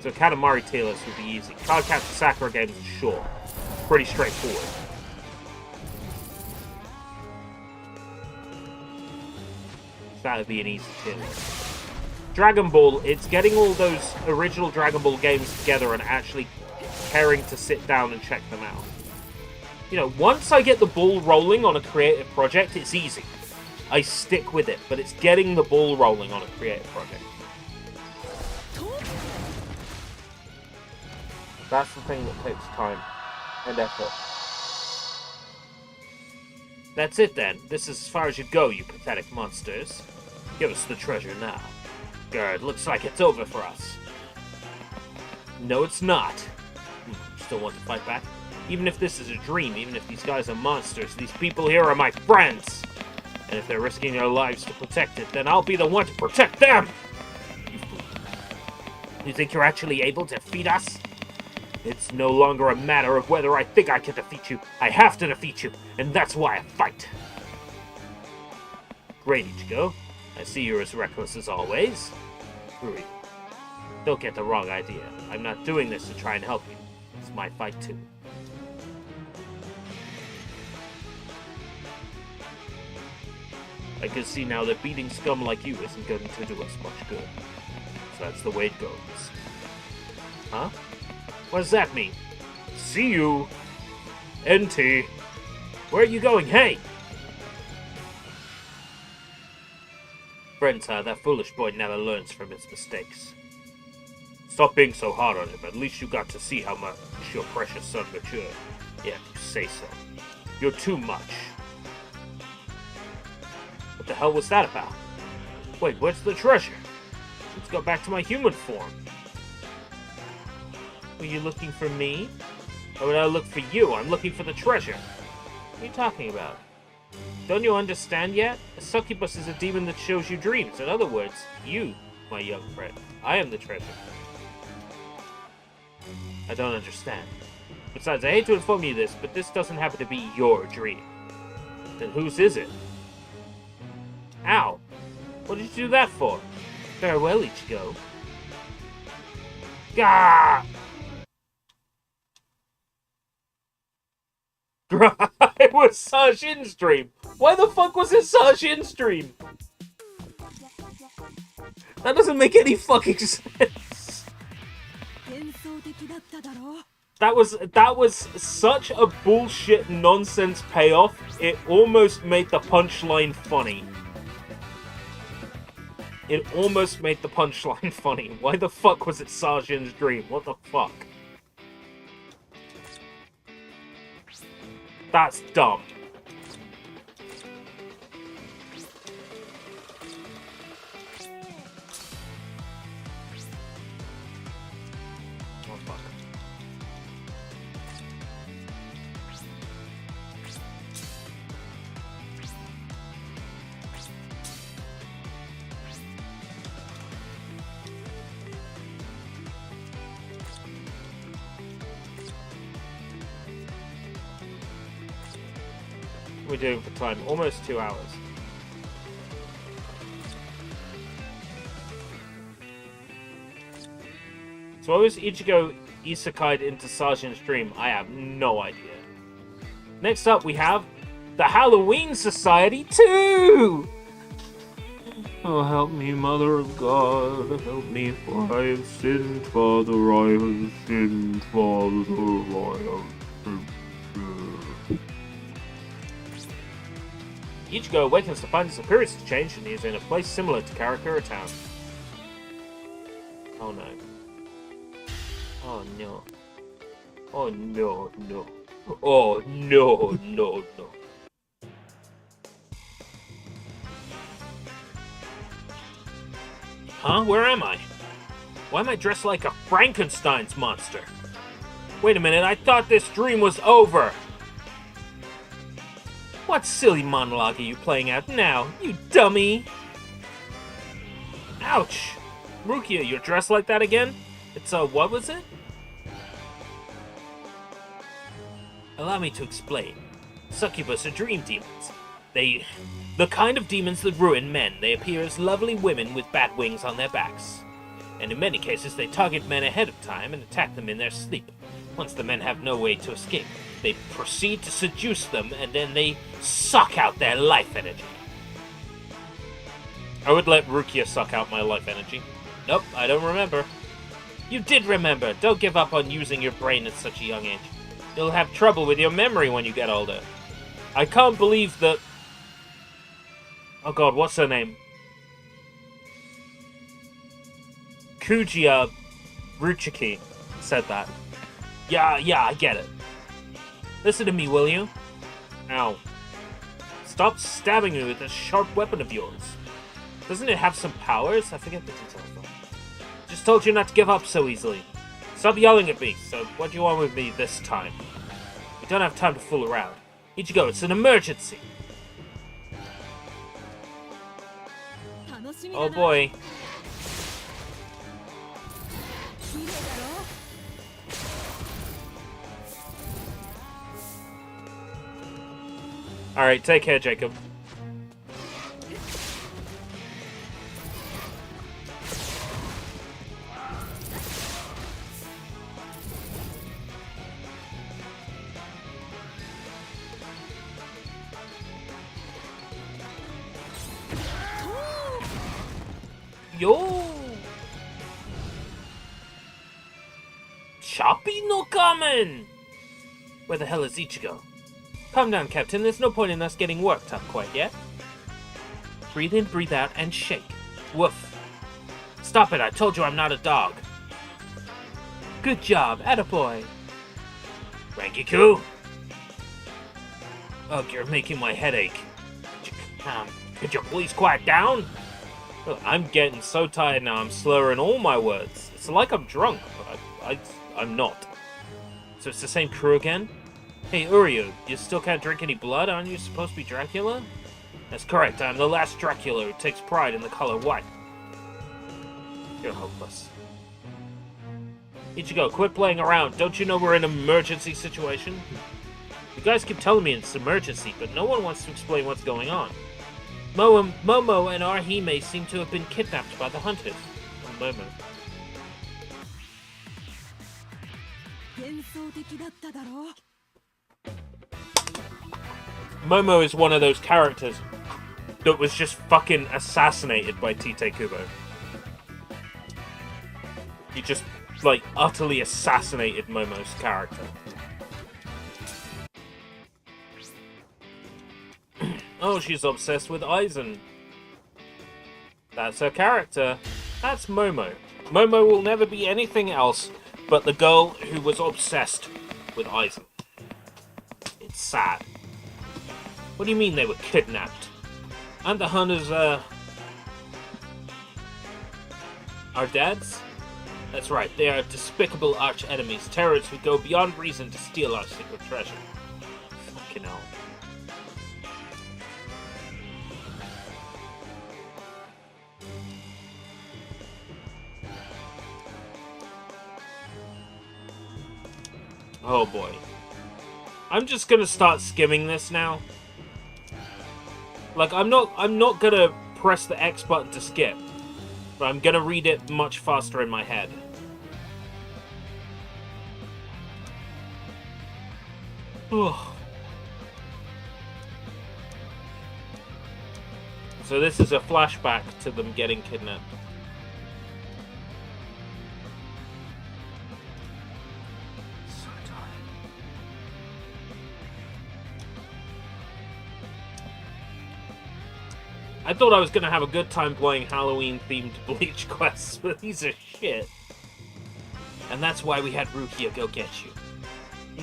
So Katamari tier list would be easy. Cardcaptor Sakura games are short. Pretty straightforward. So that would be an easy tier list. Dragon Ball, it's getting all those original Dragon Ball games together and actually caring to sit down and check them out. You know, once I get the ball rolling on a creative project, it's easy. I stick with it, but it's getting the ball rolling on a creative project. That's the thing that takes time and effort. That's it then. This is as far as you go, you pathetic monsters. Give us the treasure now. Good, looks like it's over for us. No, it's not. still want to fight back. Even if this is a dream, even if these guys are monsters, these people here are my friends! And if they're risking their lives to protect it, then I'll be the one to protect them! You think you're actually able to defeat us? It's no longer a matter of whether I think I can defeat you. I have to defeat you, and that's why I fight. Great, Ichigo. I see you're as reckless as always. Rui, don't get the wrong idea. I'm not doing this to try and help you. It's my fight too. I can see now that beating scum like you isn't going to do us much good. So that's the way it goes. Huh? What does that mean? See you! NT! Where are you going? Hey! Friends, that foolish boy never learns from his mistakes. Stop being so hard on him. At least you got to see how much your precious son matured. Yeah, you say so. You're too much. What the hell was that about? Wait, where's the treasure? Let's go back to my human form. Were you looking for me? Or would I look for you? I'm looking for the treasure. What are you talking about? Don't you understand yet? A succubus is a demon that shows you dreams. In other words, you, my young friend. I am the treasure. I don't understand. Besides, I hate to inform you this, but this doesn't happen to be your dream. Then whose is it? Ow! What did you do that for? Farewell, Ichigo. Gah! It was Sajin's dream! Why the fuck was it Sajin's dream? That doesn't make any fucking sense. That was such a bullshit nonsense payoff, it almost made the punchline funny. It almost made the punchline funny. Why the fuck was it Sajin's dream? What the fuck? That's dumb. Oh, fuck. We're doing for time? Almost 2 hours. So why was Ichigo isekai'd into Sajin's dream? I have no idea. Next up we have the Halloween Society 2! Oh, help me, Mother of God, help me, for I have sinned, Father, I have sinned, Father, I have sinned. Ichigo awakens to find his appearance has changed and he is in a place similar to Karakura Town. Oh no. Oh no. Oh no, no. Oh no, no, no. Huh? Where am I? Why am I dressed like a Frankenstein's monster? Wait a minute, I thought this dream was over! What silly monologue are you playing out now, you dummy? Ouch! Rukia, you're dressed like that again? It's what was it? Allow me to explain. Succubus are dream demons. The kind of demons that ruin men. They appear as lovely women with bat wings on their backs. And in many cases, they target men ahead of time and attack them in their sleep. Once the men have no way to escape, they proceed to seduce them, and then they suck out their life energy. I would let Rukia suck out my life energy. Nope, I don't remember. You did remember. Don't give up on using your brain at such a young age. You'll have trouble with your memory when you get older. I can't believe that... Oh god, what's her name? Kujiya Ruchiki said that. Yeah, I get it. Listen to me, will you? Ow. Stop stabbing me with this sharp weapon of yours. Doesn't it have some powers? I forget the details. Just told you not to give up so easily. Stop yelling at me. So, what do you want with me this time? We don't have time to fool around. Ichigo, it's an emergency. Oh boy. Alright, take care, Jacob. Yo! Choppy no Kamen! Where the hell is Ichigo? Calm down, Captain. There's no point in us getting worked up quite yet. Breathe in, breathe out, and shake. Woof. Stop it, I told you I'm not a dog. Good job, attaboy. Rangiku? Ugh, you're making my head ache. Could you please quiet down? Look, I'm getting so tired now, I'm slurring all my words. It's like I'm drunk, but I'm not. So it's the same crew again? Hey, Uryu, you still can't drink any blood? Aren't you supposed to be Dracula? That's correct, I'm the last Dracula who takes pride in the color white. You're hopeless. Ichigo, quit playing around. Don't you know we're in an emergency situation? You guys keep telling me it's an emergency, but no one wants to explain what's going on. Momo and Arhime seem to have been kidnapped by the hunters. Oh, Momo. Momo is one of those characters that was just fucking assassinated by Tite Kubo. He just, like, utterly assassinated Momo's character. Oh, she's obsessed with Aizen. That's her character. That's Momo. Momo will never be anything else but the girl who was obsessed with Aizen. It's sad. What do you mean they were kidnapped? And the hunters, are dads? That's right, they are despicable arch-enemies, terrorists who go beyond reason to steal our secret treasure. Fucking hell. Oh boy. I'm just gonna start skimming this now. Like, I'm not gonna press the X button to skip, but I'm gonna read it much faster in my head. So this is a flashback to them getting kidnapped. I thought I was going to have a good time playing Halloween-themed Bleach quests, but these are shit. And that's why we had Rukia go get you.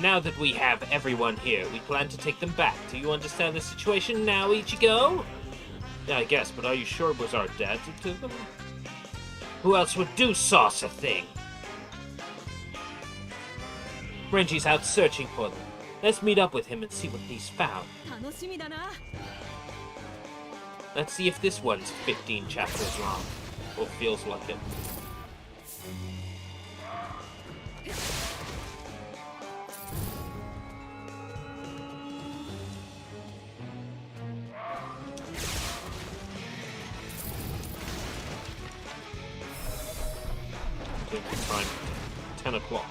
Now that we have everyone here, we plan to take them back. Do you understand the situation now, Ichigo? Yeah, I guess, but are you sure it was our dad who took them? Who else would do such a thing? Renji's out searching for them. Let's meet up with him and see what he's found. Let's see if this one's 15 chapters long. Or feels like it. Time. 10 o'clock.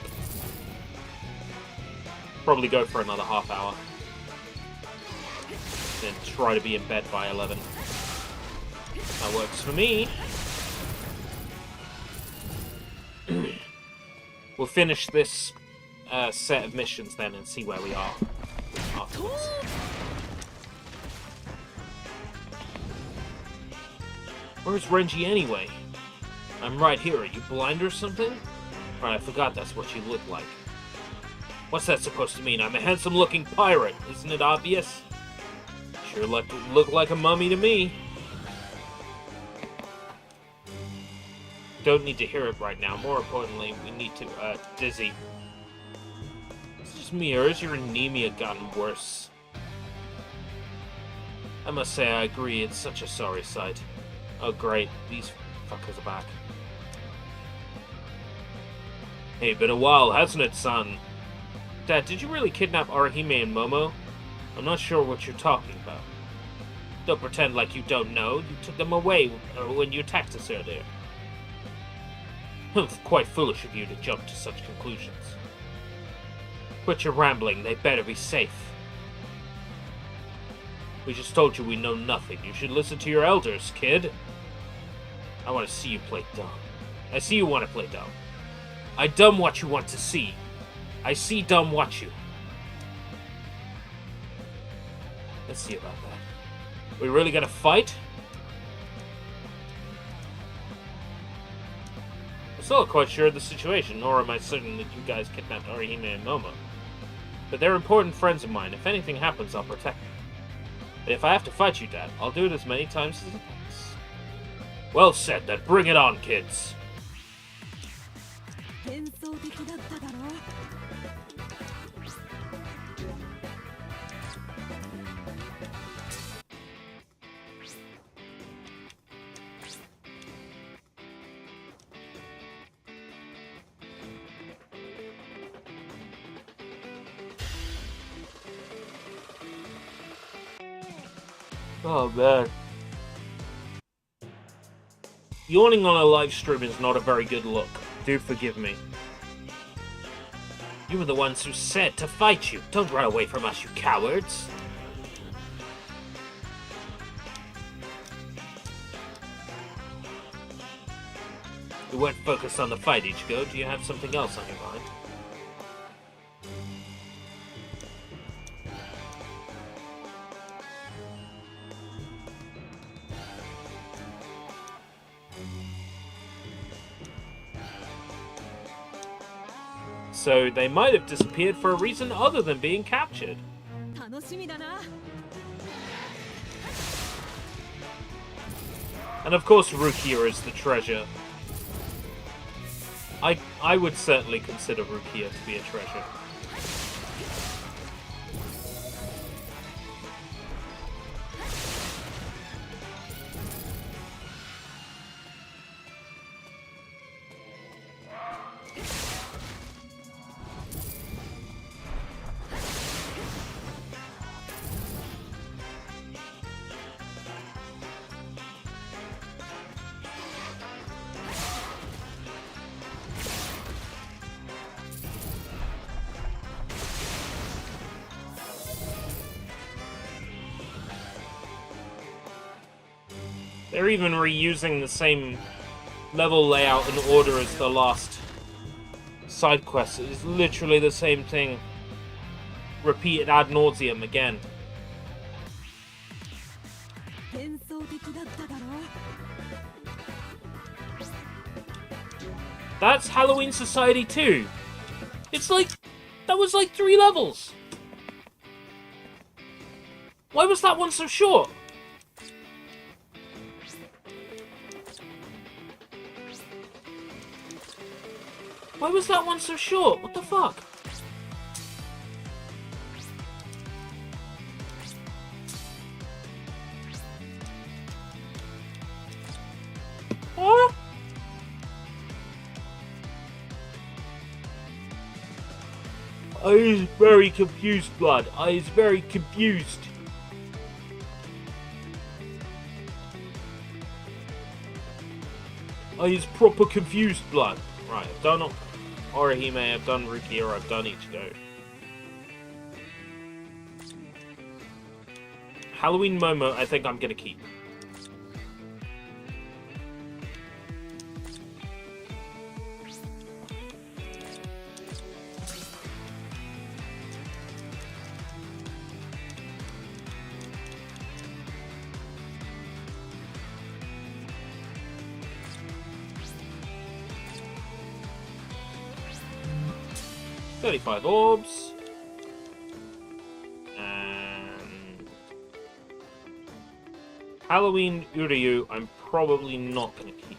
Probably go for another half hour. Then try to be in bed by 11. That works for me. We'll finish this set of missions then and see where we are afterwards. Where's Renji anyway? I'm right here. Are you blind or something? Right, I forgot that's what you look like. What's that supposed to mean? I'm a handsome-looking pirate. Isn't it obvious? Sure look like a mummy to me. don't need to hear it right now. More importantly, we need to, Dizzy. Is this me, or has your anemia gotten worse? I must say I agree, it's such a sorry sight. Oh great, these fuckers are back. Hey, been a while, hasn't it, son? Dad, did you really kidnap Arahime and Momo? I'm not sure what you're talking about. Don't pretend like you don't know. You took them away when you attacked us earlier. Quite foolish of you to jump to such conclusions. Quit your rambling, they better be safe. We just told you we know nothing. You should listen to your elders, kid. I want to see you play dumb. I see you want to play dumb. I dumb what you want to see. I see dumb watch you. Let's see about that. We really gonna fight? I'm still not quite sure of the situation, nor am I certain that you guys kidnapped Arahime and Momo. But they're important friends of mine. If anything happens, I'll protect them. But if I have to fight you, Dad, I'll do it as many times as it takes. Well said, then bring it on, kids. Oh, man. Yawning on a live stream is not a very good look. Do forgive me. You were the ones who said to fight you. Don't run away from us, you cowards. You weren't focused on the fight, Ichigo. Do you have something else on your mind? So they might have disappeared for a reason other than being captured. And of course Rukia is the treasure. I would certainly consider Rukia to be a treasure. They're even reusing the same level layout and order as the last side quest. It is literally the same thing, repeated ad nauseum again. That's Halloween Society 2. It's like, that was like 3 levels. Why was that one so short? Why was that one so short? What the fuck? What? I is very confused, blood. I is very confused. I is proper confused, blood. Right, I've done Orihime, I've done Rukia, I've done Ichigo. Halloween Momo, I think I'm gonna keep. $35 orbs. And Halloween Uryu, I'm probably not going to keep.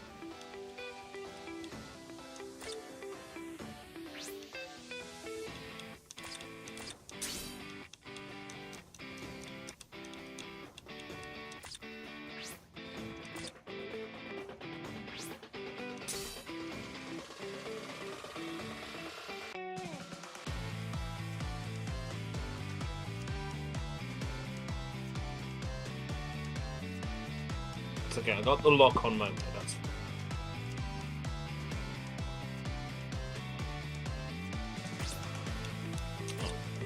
It's okay, I got the lock on moment, that's fine.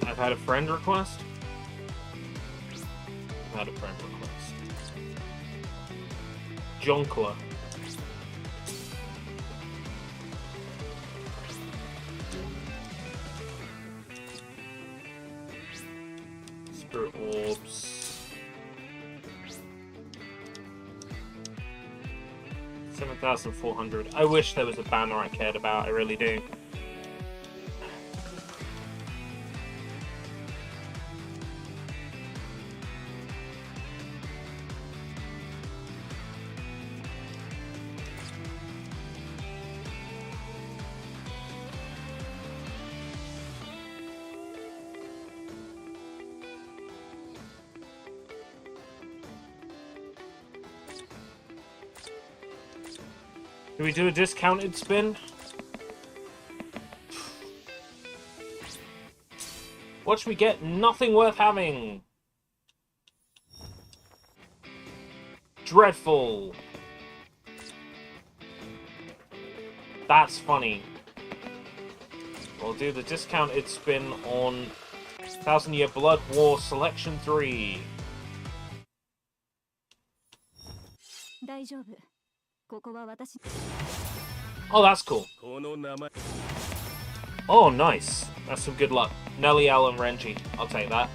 I've had a friend request. I've had a friend request. Jonkler. Spirit orbs. 7,400. I wish there was a banner I cared about, I really do. Do we do a discounted spin? What should we get? Nothing worth having. Dreadful. That's funny. We'll do the discounted spin on 1000-Year Blood War Selection 3. Oh, that's cool. Oh, nice. That's some good luck. Nelly, L, and Renji. I'll take that.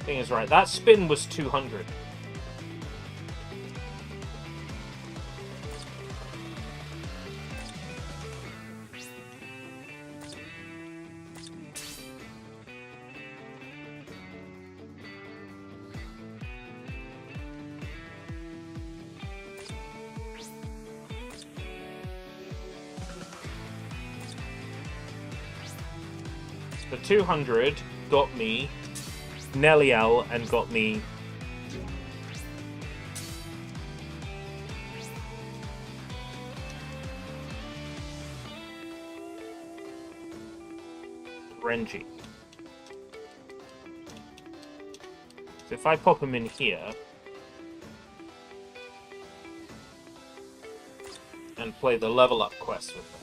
Thing is right. That spin was 200. The 200 got me Nelly L and got me Renji. So if I pop him in here and play the level up quest with him.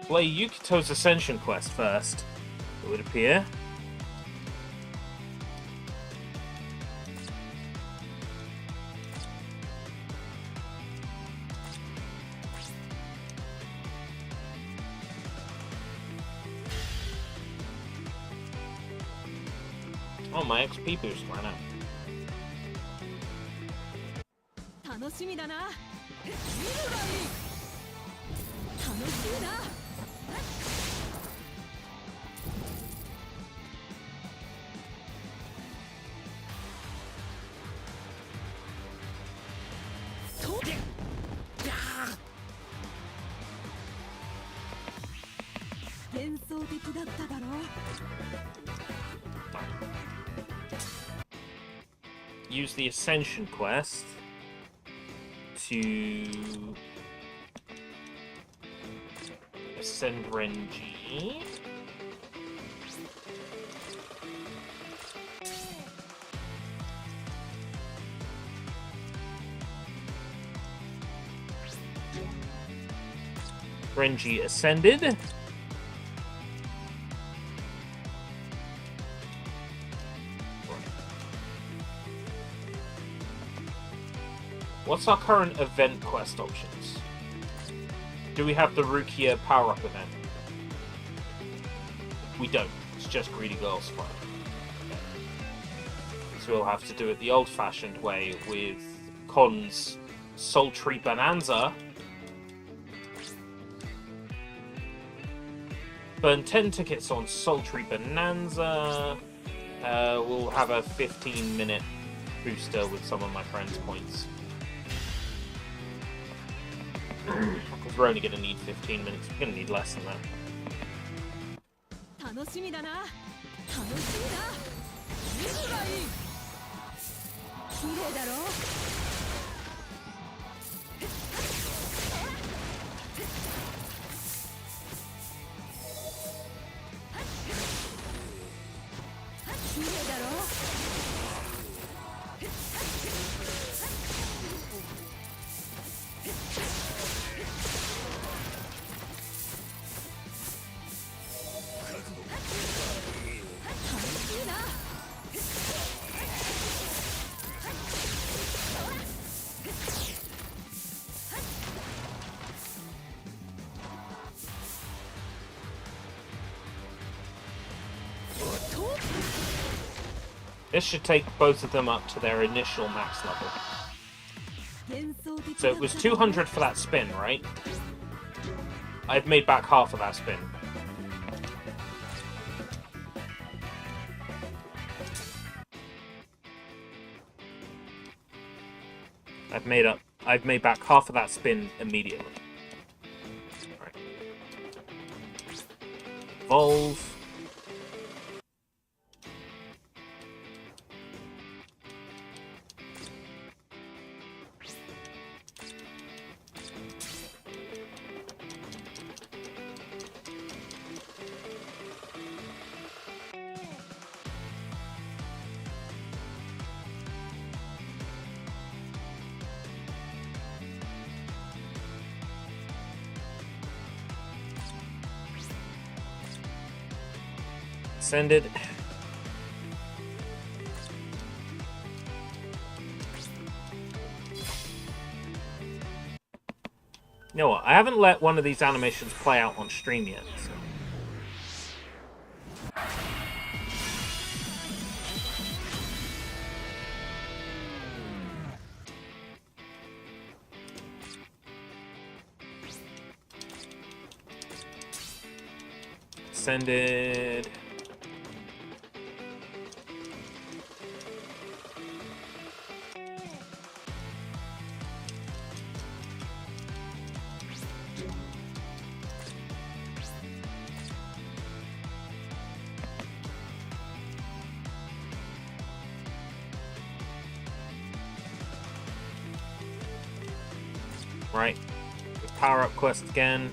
Play Yukito's Ascension quest first, it would appear. Oh, my XP boost ran out. 楽しみだな。見るがいい。楽しみだ。 Use the Ascension quest to ascend Renji. Renji ascended. What's our current event quest options? Do we have the Rukia power-up event? We don't. It's just Greedy Girls Fight. Okay. So we'll have to do it the old-fashioned way with Con's Sultry Bonanza. Burn 10 tickets on Sultry Bonanza. We'll have a 15-minute booster with some of my friends' points. Because we're only going to need 15 minutes. We're going to need less than that. 楽しみだな楽しみだ見るがいい綺麗だろ綺麗だろThis should take both of them up to their initial max level. So it was 200 for that spin, right? I've made back half of that spin. I've made back half of that spin immediately. Right. Evolve. Ascended. You know what? I haven't let one of these animations play out on stream yet. So. Ascended. Right. Power up quest again.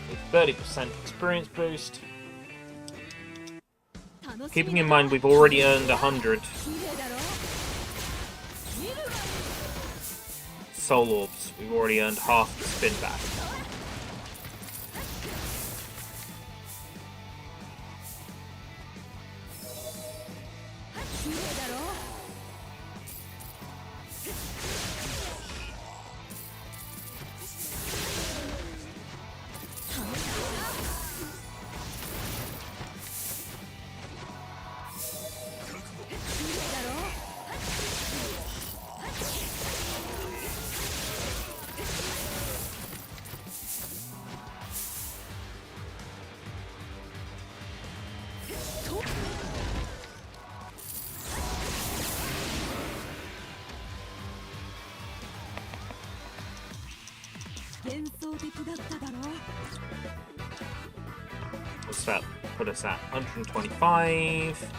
With 30% experience boost. Keeping in mind we've already earned 100 soul orbs. We've already earned half the spin back. What's that put us at? 125.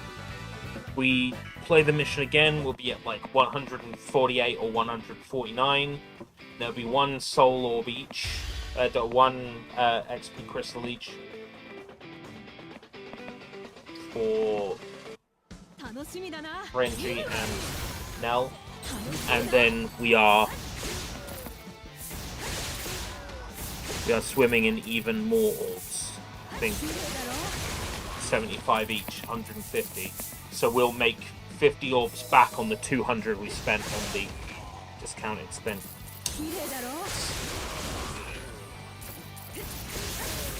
We play the mission again, we'll be at like 148 or 149. There'll be one soul orb each, one XP crystal each for Renji and Nell, and then we are swimming in even more orbs. I think 75 each, 150. So we'll make 50 orbs back on the 200 we spent on the discounted spin.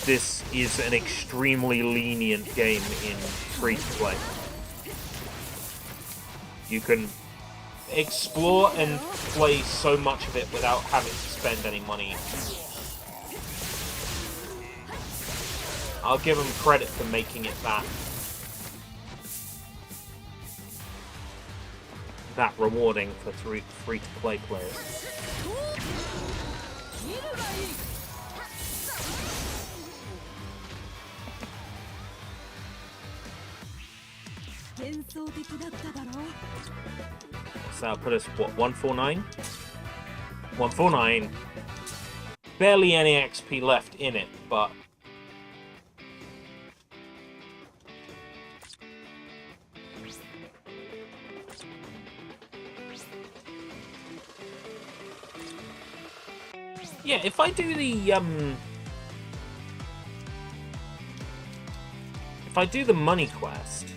This is an extremely lenient game in free-to-play. You can explore and play so much of it without having to spend any money. I'll give them credit for making it that that rewarding for free-to-play players. 見るがいい 幻想的だっただろう So that'll put us, what, 149? 149. Barely any XP left in it, but... Yeah, if I do the, if I do the money quest...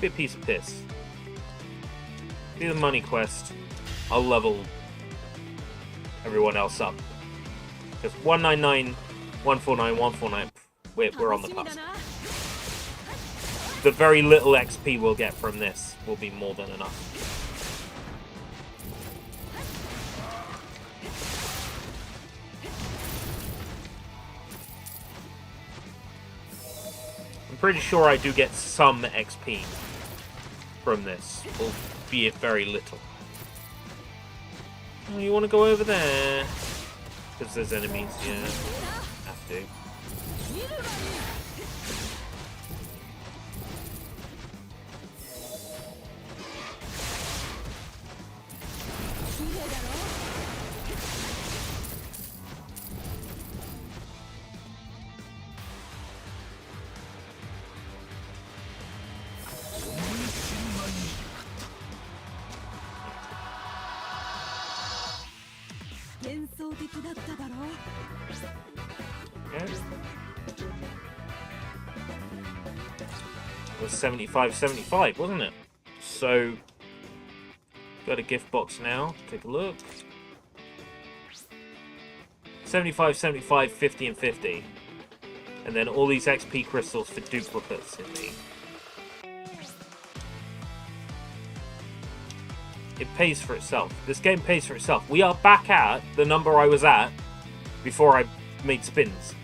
Be a piece of piss. Do the money quest. I'll level everyone else up. Because 199, 149, 149, we're on the cusp. The very little XP we'll get from this will be more than enough. I'm pretty sure I do get some XP from this, albeit very little. Oh, you want to go over there? Because there's enemies, yeah. Have to. 見るがいい 綺麗だろ 幻想的だっただろう Okay. It was 75, wasn't it? So, got a gift box now. Take a look. 75, 75, 50, and 50. And then all these XP crystals for duplicates in the... It pays for itself. This game pays for itself. We are back at the number I was at before I made spins.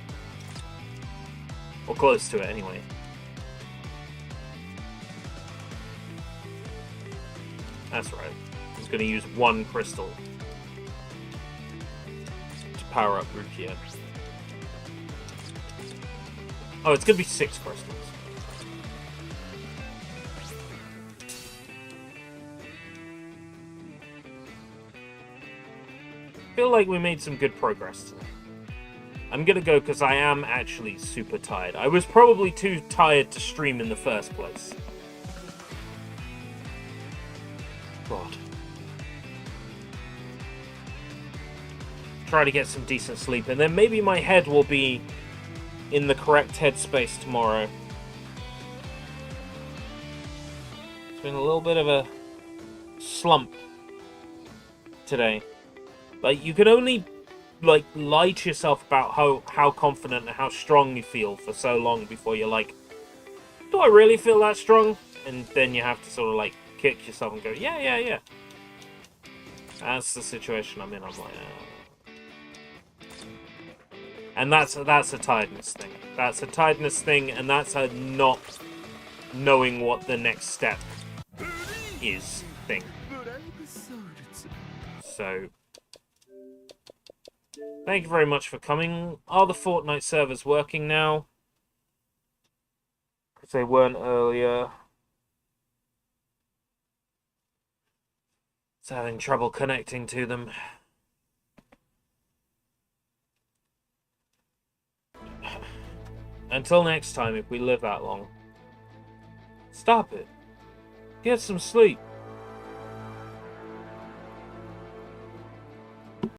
Or close to it, anyway. That's right. I was going to use one crystal to power up Rukia. Oh, it's going to be 6 crystals. I feel like we made some good progress today. I'm gonna go because I am actually super tired. I was probably too tired to stream in the first place. God. Try to get some decent sleep, and then maybe my head will be in the correct headspace tomorrow. It's been a little bit of a slump today. Like, you can only, like, lie to yourself about how confident and how strong you feel for so long before you're like, do I really feel that strong? And then you have to sort of, like, kick yourself and go, yeah. That's the situation I'm in. I'm like, And that's a tiredness thing. That's a tiredness thing, and that's a not knowing what the next step is thing. So... Thank you very much for coming. Are the Fortnite servers working now? Because they weren't earlier. It's having trouble connecting to them. Until next time, if we live that long. Stop it. Get some sleep.